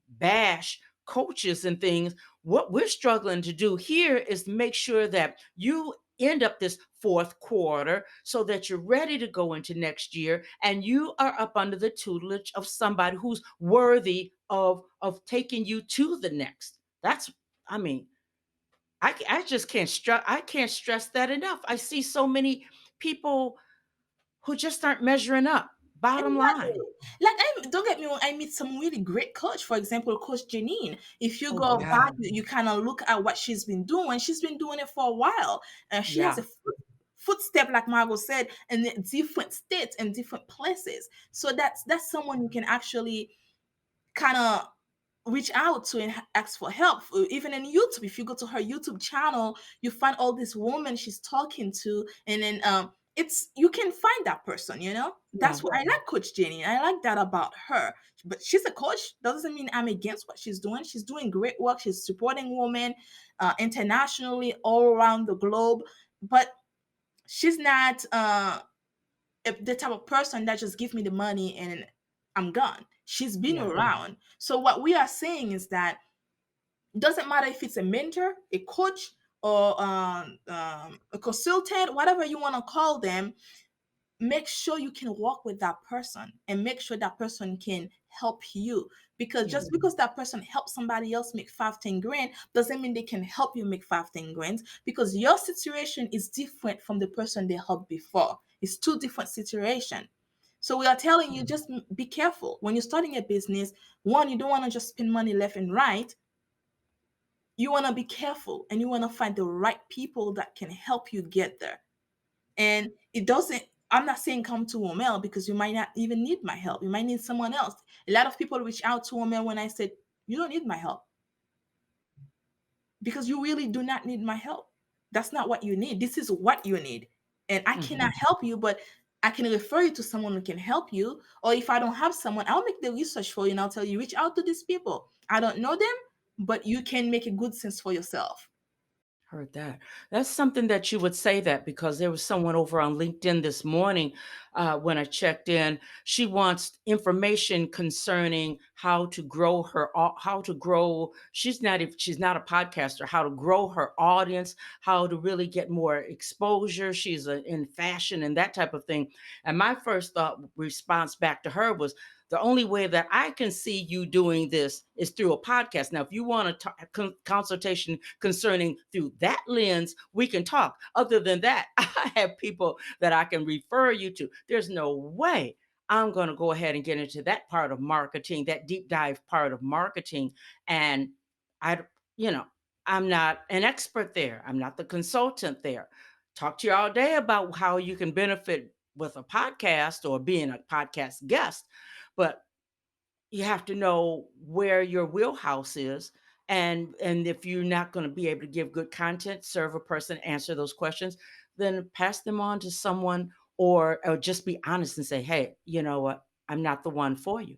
bash coaches and things. What we're struggling to do here is make sure that you end up this fourth quarter so that you're ready to go into next year and you are up under the tutelage of somebody who's worthy of taking you to the next. That's I mean, I just can't stress that enough. I see so many people who just aren't measuring up. Bottom exactly. line. Like, I don't get me wrong. I meet some really great coach. For example, Coach Janine. If you Oh go yeah. back, you kind of look at what she's been doing. She's been doing it for a while. She has Yeah. a footstep, like Margo said, in the different states and different places. So that's someone you can actually kind of reach out to and ask for help. Even in YouTube, if you go to her YouTube channel, you find all these women she's talking to, and then it's you can find that person. Yeah. That's what I like, Coach Jenny. I like that about her. But she's a coach. Doesn't mean I'm against what she's doing. She's doing great work. She's supporting women internationally, all around the globe. But she's not the type of person that just give me the money and I'm gone. She's been Yeah. around. So what we are saying is that it doesn't matter if it's a mentor, a coach, or a consultant, whatever you want to call them. Make sure you can work with that person and make sure that person can help you, because Yeah. just because that person helps somebody else make 5-10 grand doesn't mean they can help you make 5-10 grand, because your situation is different from the person they helped before. It's two different situations. So we are telling you, just be careful when you're starting a business. One, you don't want to just spend money left and right. You want to be careful and you want to find the right people that can help you get there. And it doesn't, I'm not saying come to WomELLE, because you might not even need my help. You might need someone else. A lot of people reach out to WomELLE when I said, you don't need my help, because you really do not need my help. That's not what you need. This is what you need. And I cannot Hmm. help you, but I can refer you to someone who can help you. Or if I don't have someone, I'll make the research for you and I'll tell you, reach out to these people. I don't know them, but you can make a good sense for yourself. Heard that. That's something that you would say that because there was someone over on LinkedIn this morning when I checked in. She wants information concerning how to grow how to grow. She's not a podcaster. How to grow her audience, how to really get more exposure. She's in fashion and that type of thing. And my first thought response back to her was, the only way that I can see you doing this is through a podcast. Now, if you want a consultation concerning through that lens, we can talk. Other than that, I have people that I can refer you to. There's no way I'm going to go ahead and get into that part of marketing, that deep dive part of marketing. And I, you know, I'm not an expert there. I'm not the consultant there. Talk to you all day about how you can benefit with a podcast or being a podcast guest, but you have to know where your wheelhouse is. And if you're not going to be able to give good content, serve a person, answer those questions, then pass them on to someone, or just be honest and say, hey, you know what, I'm not the one for you.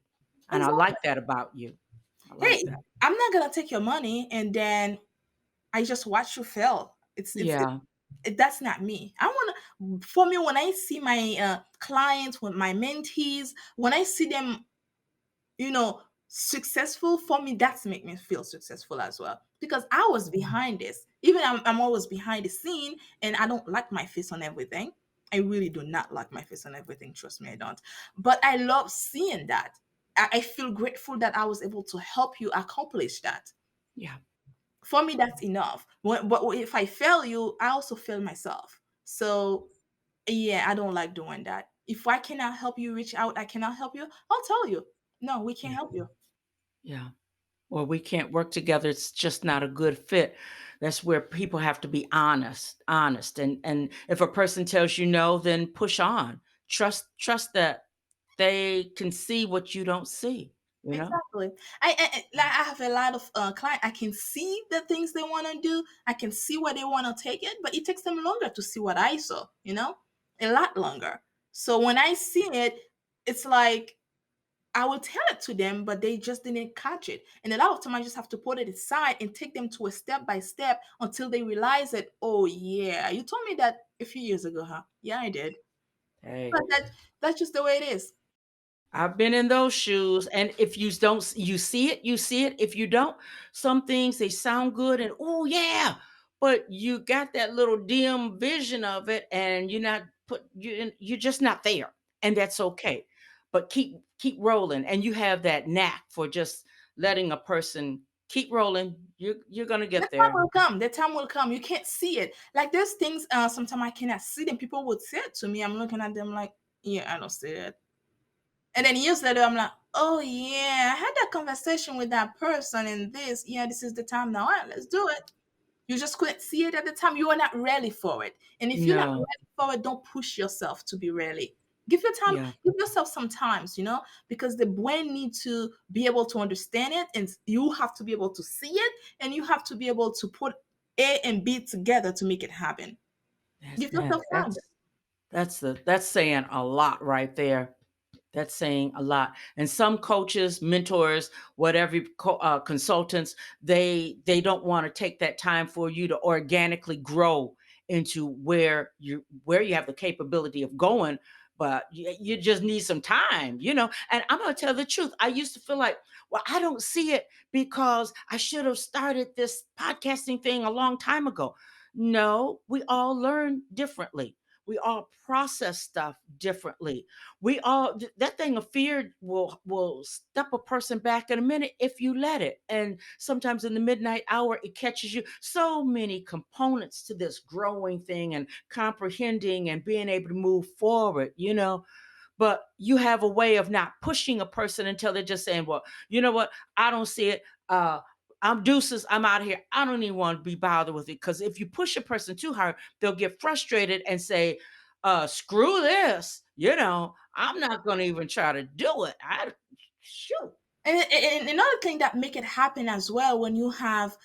And I Exactly. like that about you. I like Hey, that. I'm not gonna take your money and then I just watch you fail. Yeah. That's not me. I want to, for me, when I see my clients, when my mentees, when I see them, you know, successful, for me, that's make me feel successful as well. Because I was behind this. Even I'm always behind the scene and I don't like my face on everything. I really do not like my face on everything. Trust me, I don't. But I love seeing that. I feel grateful that I was able to help you accomplish that. Yeah. For me, that's enough. But if I fail you, I also fail myself. So yeah, I don't like doing that. If I cannot help you reach out, I cannot help you, I'll tell you, no, we can't Yeah. help you. Yeah. Or we can't work together. It's just not a good fit. That's where people have to be honest. And if a person tells you no, then push on. Trust that they can see what you don't see, you know? Exactly. Like I have a lot of client. I can see the things they want to do. I can see where they want to take it, but it takes them longer to see what I saw. A lot longer. So when I see it, it's like I will tell it to them, but they just didn't catch it. And a lot of time, I just have to put it aside and take them to a step by step until they realize it. Oh yeah, you told me that a few years ago, huh? Yeah, I did. Hey, But that's just the way it is. I've been in those shoes, and if you don't, you see it, you see it. If you don't, some things they sound good, and oh yeah, but you got that little dim vision of it, and you're just not there, and that's okay. But keep rolling, and you have that knack for just letting a person keep rolling. You're gonna The get time there. will come. The time will come. You can't see it. Like there's things. Sometimes I cannot see them. People would say it to me. I'm looking at them like, yeah, I don't see it. And then years later, I'm like, oh yeah, I had that conversation with that person, and this. Yeah, this is the time now. All right, let's do it. You just couldn't see it at the time. You were not ready for it. And if you're not No, ready for it, don't push yourself to be ready. yeah, Give yourself some times, because the brain needs to be able to understand it, and you have to be able to see it, and you have to be able to put A and B together to make it happen. that's Give man, yourself time. that's saying a lot right there. That's saying a lot. And some coaches, mentors, whatever consultants, they don't want to take that time for you to organically grow into where you have the capability of going, but you just need some time, you know. And I'm gonna tell the truth. I used to feel like, well, I don't see it because I should have started this podcasting thing a long time ago. No, we all learn differently. We all process stuff differently. We all that thing of fear will step a person back in a minute if you let it. And sometimes in the midnight hour it catches you. So many components to this growing thing and comprehending and being able to move forward, you know. But you have a way of not pushing a person until they're just saying, well, you know what, I don't see it. I'm deuces, I'm out of here. I don't even want to be bothered with it. Because if you push a person too hard, they'll get frustrated and say, screw this, you know, I'm not going to even try to do it. Shoot. And another thing that make it happen as well, when you have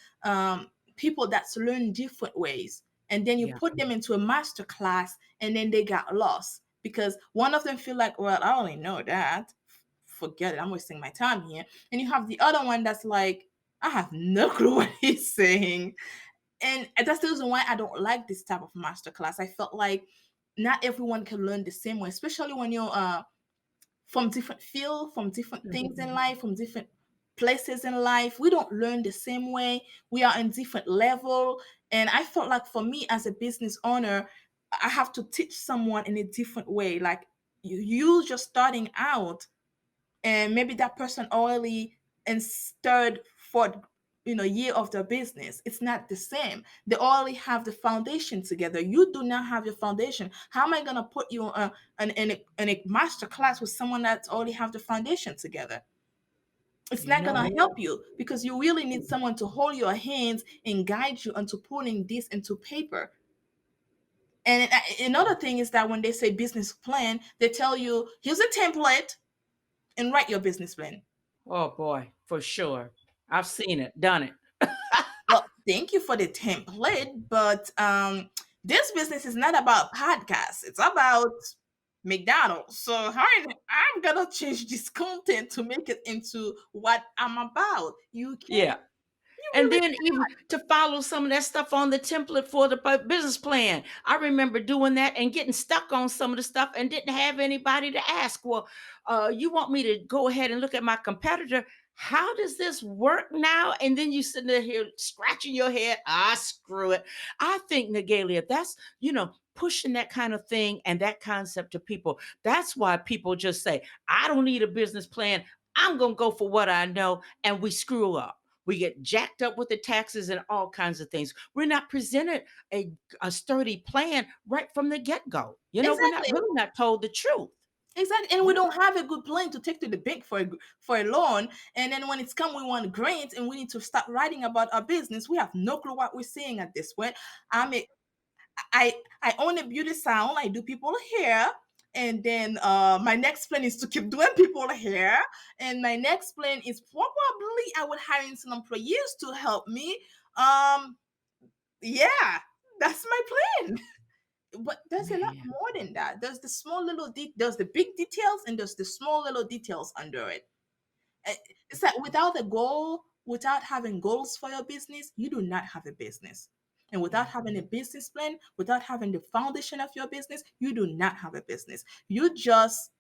people that's learn different ways, and then you Yeah. put them into a master class, and then they got lost. because one of them feel like, well, I only know that. Forget it. I'm wasting my time here. And you have the other one that's like, I have no clue what he's saying. And that's the reason why I don't like this type of masterclass. I felt like not everyone can learn the same way, especially when you're from different field, from different things in Mhm. life, from different places in life. We don't learn the same way. We are in different level. And I felt like for me as a business owner, I have to teach someone in a different way. Like you just starting out, and maybe that person already in third, fourth, year of their business. It's not the same. They already have the foundation together. You do not have your foundation. How am I gonna put you in a master class with someone that's already have the foundation together? It's You not know gonna it. help you, because you really need someone to hold your hands and guide you into putting this into paper. And another thing is that when they say business plan, they tell you, here's a template and write your business plan. Oh boy, for sure. I've seen it, done it. Well, thank you for the template, but this business is not about podcasts. It's about McDonald's. So I'm gonna change this content to make it into what I'm about. Yeah. You And really then even to follow some of that stuff on the template for the business plan. I remember doing that and getting stuck on some of the stuff and didn't have anybody to ask. Well, you want me to go ahead and look at my competitor? How does this work now? And then you sitting there here scratching your head. Ah, screw it. I think, Nagalia, that's, pushing that kind of thing and that concept to people. That's why people just say, I don't need a business plan. I'm going to go for what I know. And we screw up. We get jacked up with the taxes and all kinds of things. We're not presented a sturdy plan right from the get go. We're not exactly. really not told the truth. Exactly, and we Yeah. don't have a good plan to take to the bank for a loan. And then when it's come, we want grants, and we need to start writing about our business. We have no clue what we're saying at this point. I'm a I own a beauty salon. I do people hair. And then my next plan is to keep doing people hair. And my next plan is probably I would hire some employees to help me. Um, yeah, that's my plan. But there's a lot Man. more than that. There's the small little there's the big details, and there's the small little details under it. Eh, It's that without a goal, without having goals for your business, you do not have a business. And without Yeah. having a business plan, without having the foundation of your business, you do not have a business. You're just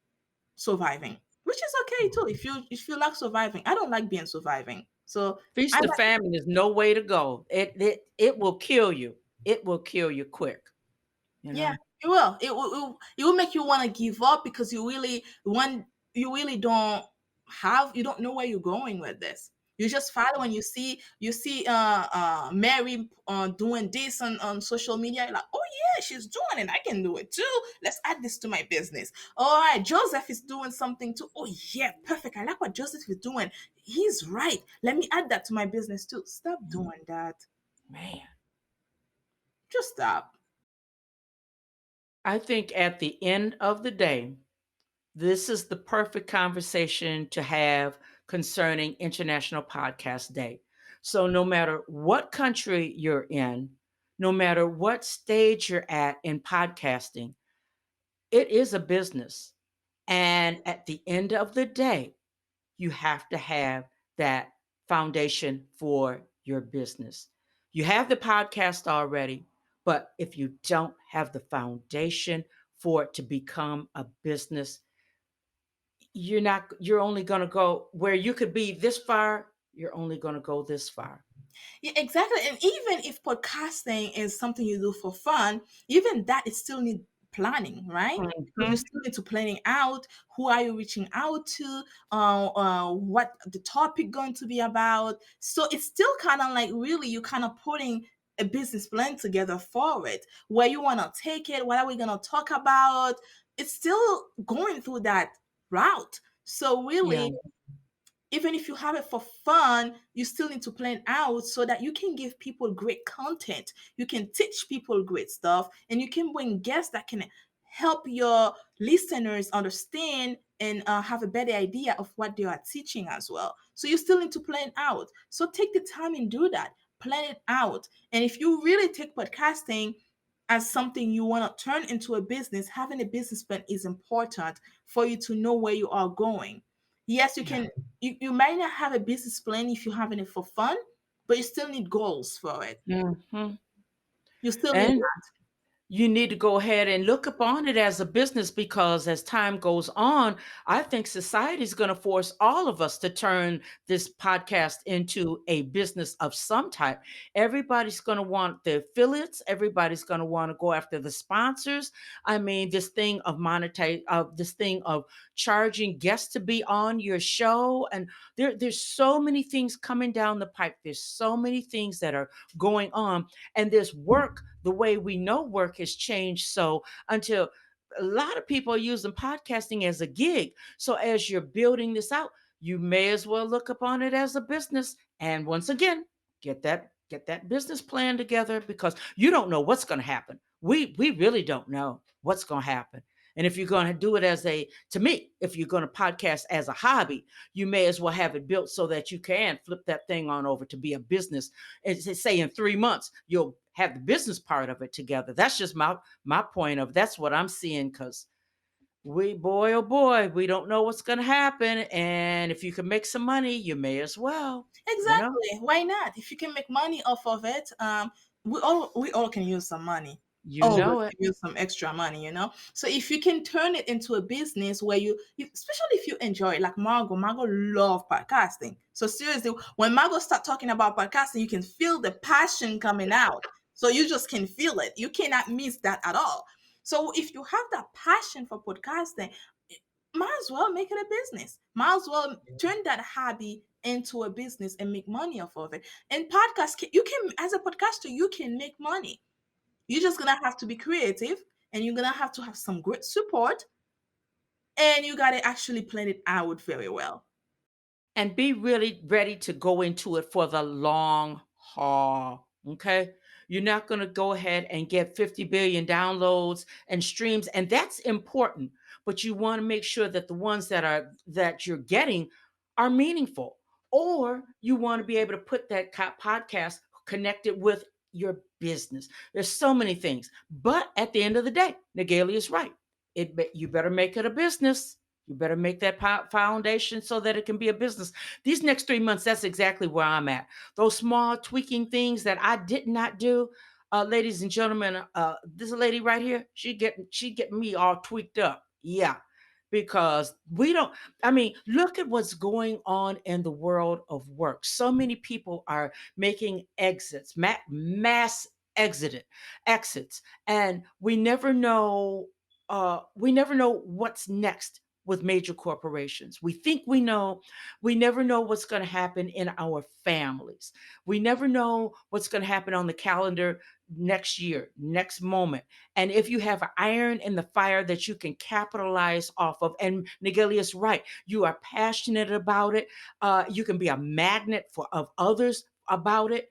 surviving, which is okay too. If you like surviving, I don't like being surviving. So I Feast of like, famine is no way to go. It will kill you. It will kill you quick. You yeah, know. it will. It will make you want to give up, because you really don't know where you're going with this. You just follow, and you see Mary doing this on social media. You're like, oh yeah, she's doing it. I can do it too. Let's add this to my business. All right, Joseph is doing something too. Oh yeah, perfect. I like what Joseph is doing. He's right. Let me add that to my business too. Stop doing that. Man. Just stop. I think at the end of the day, this is the perfect conversation to have concerning International Podcast Day. So, no matter what country you're in, no matter what stage you're at in podcasting, it is a business. And at the end of the day, you have to have that foundation for your business. You have the podcast already, but if you don't have the foundation for it to become a business, you're only going to go where you could be this far, you're only going to go this far. Yeah, exactly. And even if podcasting is something you do for fun, even that it still need planning, right? Because you Mhm. still need to planning out who are you reaching out to, what the topic going to be about. So it's still kind of like really you kind of putting a business plan together for it, where you want to take it, what are we going to talk about. It's still going through that route. So Yeah. really, even if you have it for fun, you still need to plan out so that you can give people great content. You can teach people great stuff, and you can bring guests that can help your listeners understand and have a better idea of what they are teaching as well. So you still need to plan out. So take the time and do that. Plan it out. And if you really take podcasting as something you want to turn into a business, having a business plan is important for you to know where you are going. Yes, you Yeah. can, you might not have a business plan if you're having it for fun, but you still need goals for it. Hmm. You still need And that. you need to go ahead and look upon it as a business, because as time goes on, I think society is going to force all of us to turn this podcast into a business of some type. Everybody's going to want the affiliates. Everybody's going to want to go after the sponsors. I mean, this thing of monetize, of this thing of charging guests to be on your show, and there's so many things coming down the pipe. There's so many things that are going on, and this work, the way we know work has changed. So until a lot of people are using podcasting as a gig. So as you're building this out, you may as well look upon it as a business. And once again, get that business plan together, because you don't know what's going to happen. We really don't know what's going to happen. And if you're going to do it as a, to me, if you're going to podcast as a hobby, you may as well have it built so that you can flip that thing on over to be a business. And say in 3 months, you'll have the business part of it together. That's just my point of, that's what I'm seeing, because we, boy, oh boy, we don't know what's going to happen. And if you can make some money, you may as well, you know, Exactly. Why not? If you can make money off of it, we all can use some money. you Always know it. can use some extra money, you know. So if you can turn it into a business where especially if you enjoy it, like Margo love podcasting. So seriously, when Margo start talking about podcasting, you can feel the passion coming out. So you just can feel it. You cannot miss that at all. So if you have that passion for podcasting, might as well make it a business. Might as well turn that hobby into a business and make money off of it. And you can, as a podcaster, you can make money. You're just gonna have to be creative, and you're gonna have to have some great support, and you gotta actually plan it out very well. And be really ready to go into it for the long haul. Okay. You're not going to go ahead and get 50 billion downloads and streams. And that's important. But you want to make sure that the ones that you're getting are meaningful. Or you want to be able to put that podcast connected with your business. There's so many things. But at the end of the day, Naghilia is right. You better make it a business. You better make that foundation so that it can be a business. These next 3 months, that's exactly where I'm at. Those small tweaking things that I did not do, ladies and gentlemen. This lady right here, she get me all tweaked up. Yeah, because we don't. I mean, look at what's going on in the world of work. So many people are making exits, mass exits, and we never know. We never know what's next with major corporations. We think we know. We never know what's going to happen in our families. We never know what's going to happen on the calendar next year, next moment. And if you have an iron in the fire that you can capitalize off of, and Nagilia's right, you are passionate about it. You can be a magnet for of others about it.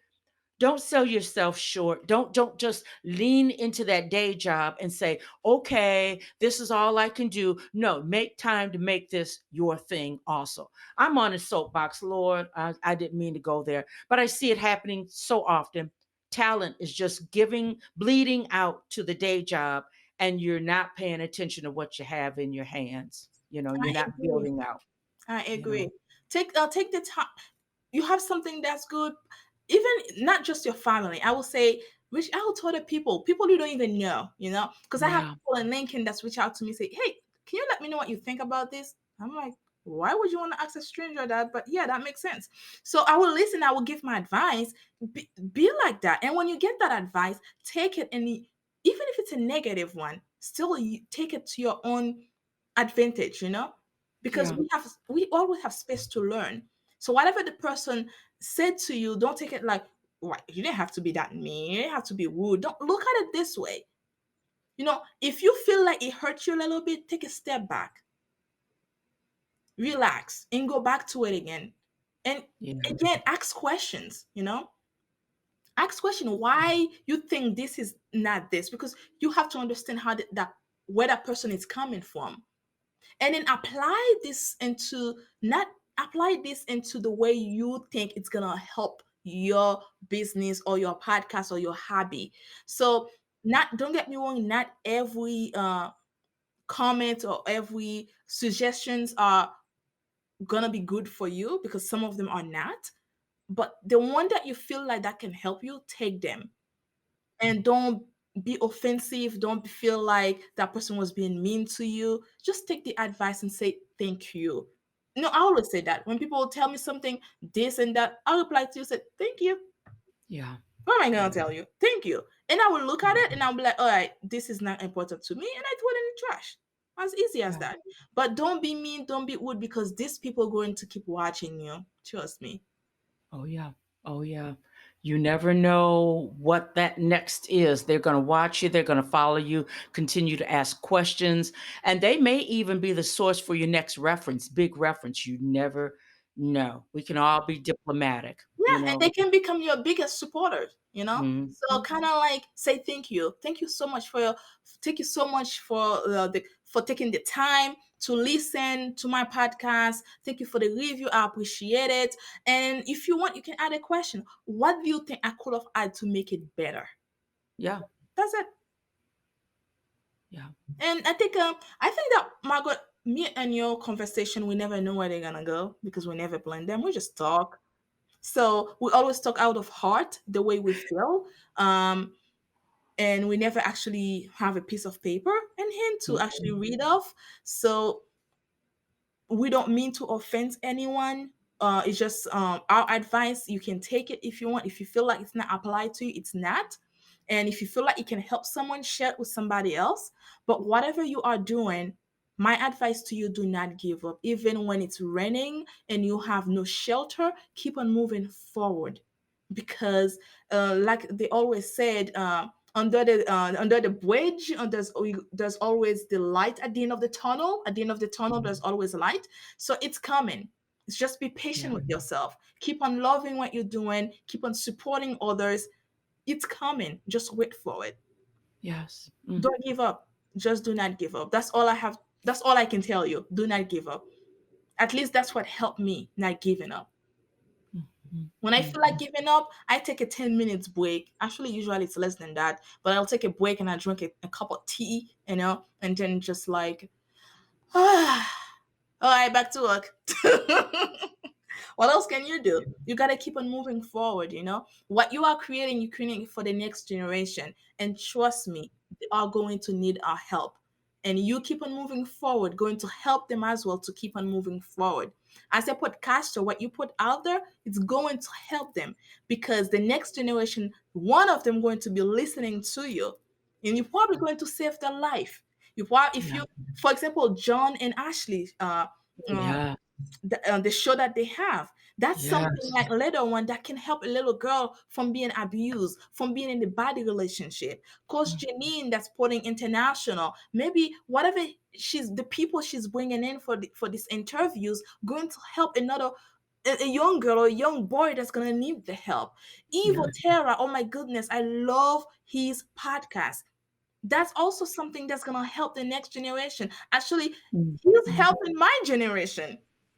Don't sell yourself short. Don't just lean into that day job and say, okay, this is all I can do. No, make time to make this your thing also. I'm on a soapbox, Lord. I didn't mean to go there, but I see it happening so often. Talent is just bleeding out to the day job, and you're not paying attention to what you have in your hands. You're I not agree. building out, I you agree. know. Take the time. You have something that's good, even not just your family. I will say reach out to other people you don't even know, because I have Yeah. people in Lincoln that's reach out to me, say, hey, can you let me know what you think about this? I'm like, why would you want to ask a stranger that? But yeah, that makes sense. So I will listen, I will give my advice. Be like that, and when you get that advice, take it, and even if it's a negative one, still you take it to your own advantage, because Yeah. we always have space to learn. So whatever the person said to you, don't take it like, right, you didn't have to be that mean, you didn't have to be rude. Don't look at it this way. If you feel like it hurt you a little bit, take a step back, relax, and go back to it again. And Yeah. again, ask questions, ask question why you think this is not this, because you have to understand how that where that person is coming from, and then apply this into the way you think it's gonna help your business or your podcast or your hobby. So Not, don't get me wrong, not every comment or every suggestions are gonna be good for you, because some of them are not. But the one that you feel like that can help you, take them. And don't be offensive. Don't feel like that person was being mean to you. Just take the advice and say thank you. No, I always say that when people tell me something, this and that, I reply to you, say thank you. Yeah. What am I gonna tell you? Thank you. And I will look at it and I'll be like, all right, this is not important to me, and I throw it in the trash. As easy as Yeah. that. But don't be mean, don't be rude, because these people are going to keep watching you. Trust me. Oh yeah. Oh yeah. You never know what that next is. They're going to watch you, they're going to follow you, continue to ask questions, and they may even be the source for your next reference, big reference. You never know. We can all be diplomatic, you Yeah, and know. they can become your biggest supporters, you know? Mhm. So kind of like say thank you. Thank you so much for your thank you so much for for taking the time to listen to my podcast. Thank you for the review. I appreciate it. And if you want, you can add a question. What do you think I could have added to make it better? Yeah. That's it. Yeah. And I think that Margaret, me and your conversation, we never know where they're gonna go because we never plan them. We just talk. So we always talk out of heart, the way we feel. And we never actually have a piece of paper in hand to actually Mhm. read off. So we don't mean to offend anyone. It's just our advice. You can take it if you want. If you feel like it's not applied to you, it's not. And if you feel like it can help someone, share it with somebody else. But whatever you are doing, my advice to you, do not give up. Even when it's raining and you have no shelter, keep on moving forward. Because, like they always said, under the bridge, there's always the light at the end of the tunnel. At the end of the tunnel, there's always light. So it's coming. It's just be patient Yeah. with yourself. Keep on loving what you're doing. Keep on supporting others. It's coming. Just wait for it. Yes. Mm. Don't give up. Just do not give up. That's all I have. That's all I can tell you. Do not give up. At least that's what helped me, not giving up. Mhm. When I feel like Mhm. giving up, I take a 10 minutes break. Actually, usually it's less than that, but I'll take a break and I drink a cup of tea, and then just like, all right, back to work. What else can you do? You got to keep on moving forward. What you are creating, you're creating for the next generation. And trust me, they are going to need our help. And you keep on moving forward, going to help them as well to keep on moving forward. As a podcaster, what you put out there, it's going to help them, because the next generation, one of them going to be listening to you. And you're probably going to save their life. If Yeah. you, for example, John and Ashley, uh, Yeah. the show that they have, that's something Yes. like later one that can help a little girl from being abused, from being in the body relationship. Coach Mm. Janine, that's putting international, maybe whatever she's the people she's bringing in for these interviews, going to help another a young girl or a young boy that's gonna need the help. Evo Yeah. Terra, oh my goodness, I love his podcast. That's also something that's gonna help the next generation. Actually, he's Mhm. helping my generation.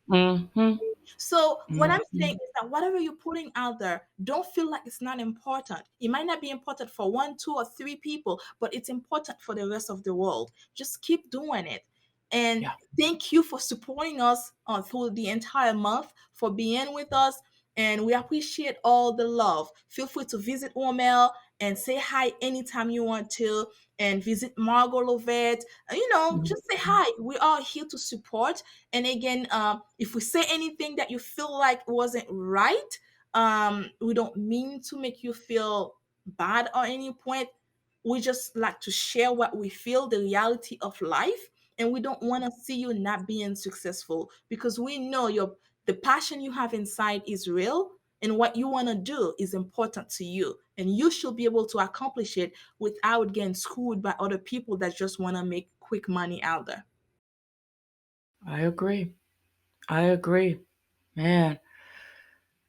Mhm. So what I'm saying Mhm. is that whatever you're putting out there, don't feel like it's not important. It might not be important for one, two, or three people, but it's important for the rest of the world. Just keep doing it. And Yeah. thank you for supporting us through the entire month, for being with us. And we appreciate all the love. Feel free to visit WomELLE and say hi anytime you want to. And visit Margo, Lovett. Just say Mhm. hi. We are here to support. And again, if we say anything that you feel like wasn't right, we don't mean to make you feel bad or any point. We just like to share what we feel, the reality of life, and we don't want to see you not being successful, because we know the passion you have inside is real, and what you want to do is important to you, and you should be able to accomplish it without getting screwed by other people that just want to make quick money out there. I agree. I agree. Man,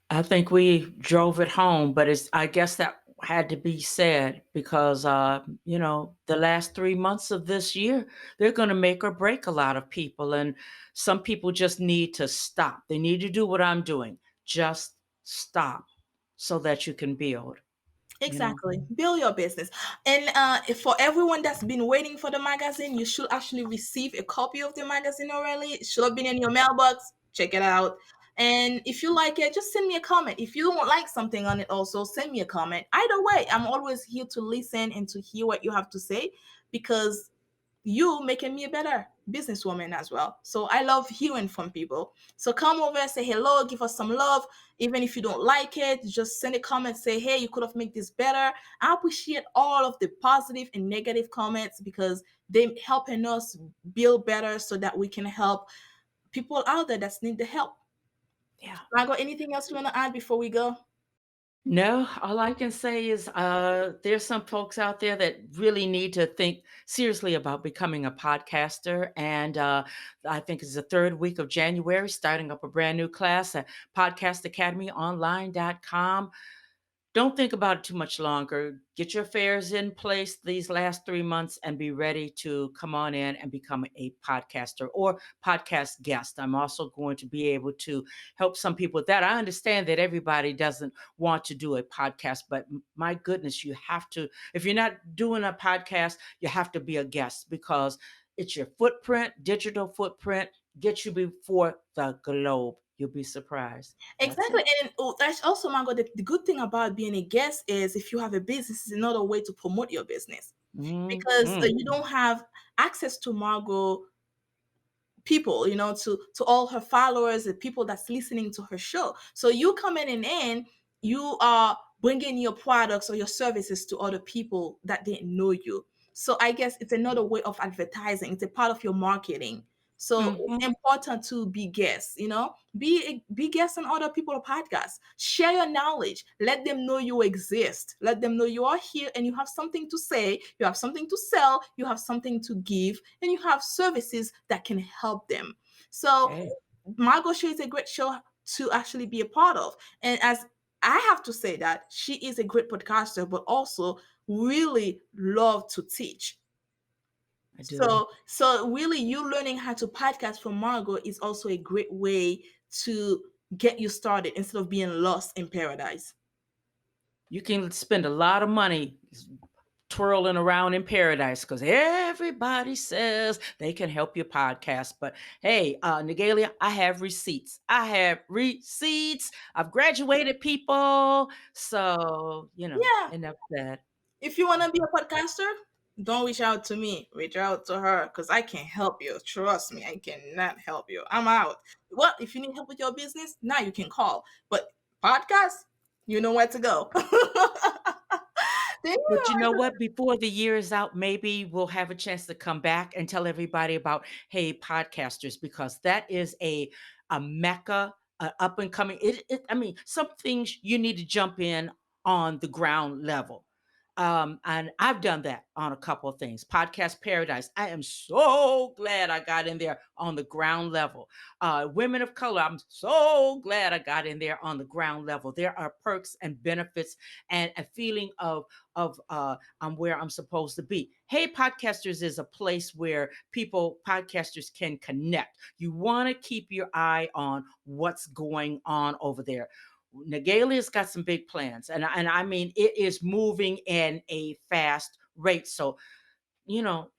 I think we drove it home, but I guess that had to be said because, the last 3 months of this year, they're going to make or break a lot of people. And some people just need to stop. They need to do what I'm doing. Just stop so that you can build. you know. Exactly. Build your business. And for everyone that's been waiting for the magazine, you should actually receive a copy of the magazine already. It should have been in your mailbox. Check it out. And if you like it, just send me a comment. If you don't like something on it, also send me a comment. Either way, I'm always here to listen and to hear what you have to say, because you making me a better businesswoman as well. So I love hearing from people. So come over, say hello, give us some love. Even if you don't like it, just send a comment, say, hey, you could have made this better. I appreciate all of the positive and negative comments, because they helping us build better so that we can help people out there that need the help. Yeah. Margo, anything else you want to add before we go? No, all I can say is there's some folks out there that really need to think seriously about becoming a podcaster. And I think it's the third week of January, starting up a brand new class at podcastacademyonline.com. Don't think about it too much longer. Get your affairs in place these last 3 months and be ready to come on in and become a podcaster or podcast guest. I'm also going to be able to help some people with that. I understand that everybody doesn't want to do a podcast, but my goodness, you have to, if you're not doing a podcast, you have to be a guest, because it's your footprint, digital footprint, get you before the globe. You'll be surprised. That's Exactly. it. And that's also, Margo, the good thing about being a guest is if you have a business, it's another way to promote your business, because Mm. you don't have access to Margo people, to all her followers, the people that's listening to her show. So you coming in, you are bringing your products or your services to other people that didn't know you. So I guess it's another way of advertising. It's a part of your marketing. So it's Mhm. important to be guests, be guests on other people's podcasts. Share your knowledge. Let them know you exist. Let them know you are here and you have something to say, you have something to sell, you have something to give, and you have services that can help them. So Hey, Margot Show is a great show to actually be a part of. And as I have to say that she is a great podcaster, but also really love to teach. I do. So really, you learning how to podcast from Margot is also a great way to get you started instead of being lost in paradise. You can spend a lot of money twirling around in paradise because everybody says they can help your podcast. But hey, Nagalia, I have receipts. I have receipts. I've graduated people. So, Yeah, enough of that. if you want to be a podcaster, don't reach out to me. Reach out to her, because I can't help you. Trust me, I cannot help you. I'm out. Well, if you need help with your business, now you can call. But podcast, you know where to go. Then you But you know know what? Before the year is out, maybe we'll have a chance to come back and tell everybody about, hey, podcasters, because that is a mecca, up and coming. I mean, some things you need to jump in on the ground level. And I've done that on a couple of things. Podcast Paradise. I am so glad I got in there on the ground level. Women of Color. I'm so glad I got in there on the ground level. There are perks and benefits and a feeling of I'm where I'm supposed to be. Hey Podcasters is a place where podcasters can connect. You want to keep your eye on what's going on over there. Nagalia's got some big plans, and I mean it is moving in a fast rate. So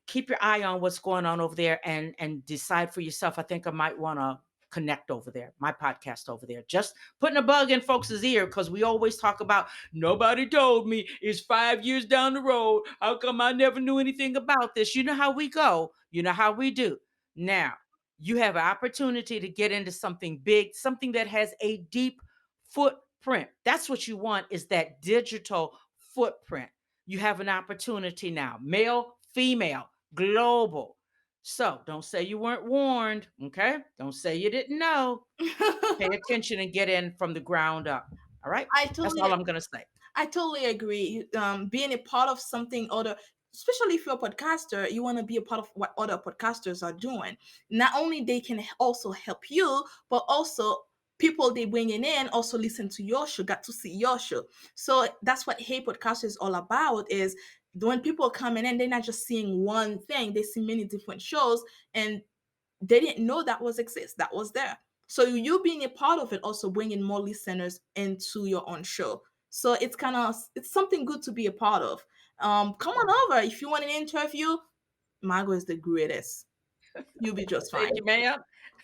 keep your eye on what's going on over there and decide for yourself. I think I might want to connect over there, my podcast over there. Just putting a bug in folks' ear, because we always talk about nobody told me, it's 5 years down the road. How come I never knew anything about this? You know how we go, you know how we do. Now, you have an opportunity to get into something big, something that has a deep footprint. That's what you want, is that digital footprint. You have an opportunity now, male, female, global. So don't say you weren't warned, okay? Don't say you didn't know. Pay what? attention and get in from the ground up. All right? I That's totally all I'm going to say. I totally agree. Being a part of something other, especially if you're a podcaster, you want to be a part of what other podcasters are doing. Not only they can also help you, but also people they bringing in also listen to your show, got to see your show. So that's what Hey Podcast is all about. Is when people are coming in, they're not just seeing one thing; they see many different shows, and they didn't know that was there. So you being a part of it also bringing more listeners into your own show. So it's something good to be a part of. Come on over if you want an interview. Margo is the greatest. You'll be just Thank fine. you, ma'am.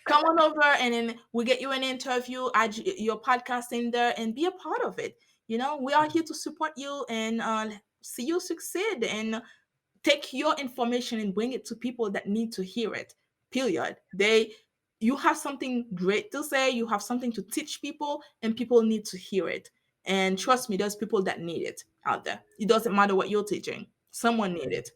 Come on over and then we'll get you an interview, add your podcast in there and be a part of it. We are here to support you and see you succeed and take your information and bring it to people that need to hear it. Period. You have something great to say, you have something to teach people, and people need to hear it. And trust me, there's people that need it out there. It doesn't matter what you're teaching. Someone need it.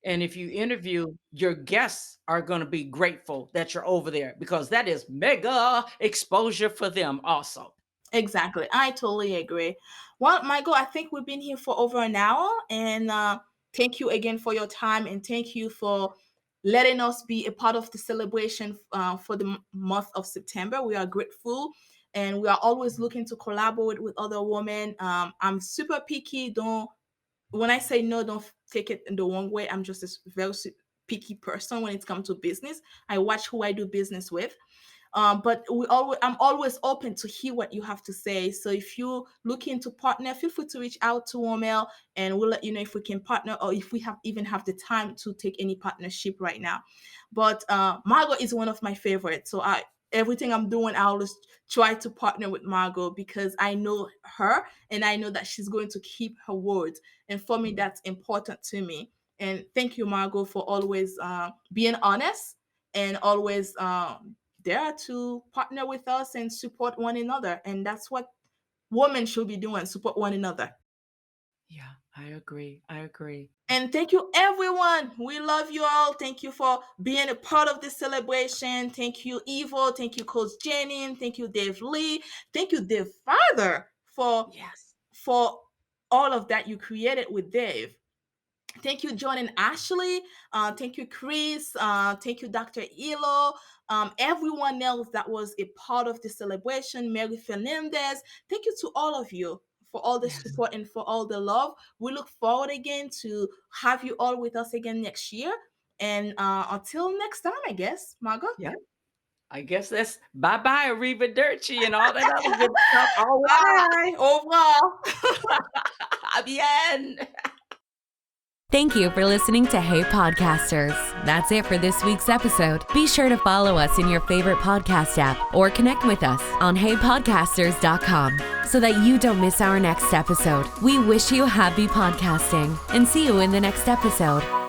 And if you interview, your guests are going to be grateful that you're over there because that is mega exposure for them also. Exactly. I totally agree. Well, Michael, I think we've been here for over an hour. And thank you again for your time. And thank you for letting us be a part of the celebration for the month of September. We are grateful. And we are always looking to collaborate with other women. I'm super picky. When I say no, don't take it in the wrong way. I'm just a very picky person when it comes to business. I watch who I do business with. But I'm always open to hear what you have to say. So if you're looking to partner, feel free to reach out to WomELLE and we'll let you know if we can partner or if we have the time to take any partnership right now. But Margo is one of my favorites. So everything I'm doing, I always try to partner with Margo because I know her and I know that she's going to keep her word. And for me, that's important to me. And thank you, Margo, for always being honest and always there to partner with us and support one another. And that's what women should be doing, support one another. Yeah, I agree. I agree. And thank you, everyone. We love you all. Thank you for being a part of this celebration. Thank you, Evo. Thank you, Coach Jenny. Thank you, Dave Lee. Thank you, Dave Father, for all of that you created with Dave. Thank you, John and Ashley. Thank you, Chris. Thank you, Dr. Elo. Everyone else that was a part of the celebration, Mary Fernandez. Thank you to all of you for all the support and for all the love. We look forward again to have you all with us again next year. And until next time, I guess, Margo. Yeah. I guess that's bye-bye, arrivederci, and all that other good stuff. Au revoir. Bye. Au revoir. À bien. Thank you for listening to Hey Podcasters. That's it for this week's episode. Be sure to follow us in your favorite podcast app or connect with us on heypodcasters.com so that you don't miss our next episode. We wish you happy podcasting and see you in the next episode.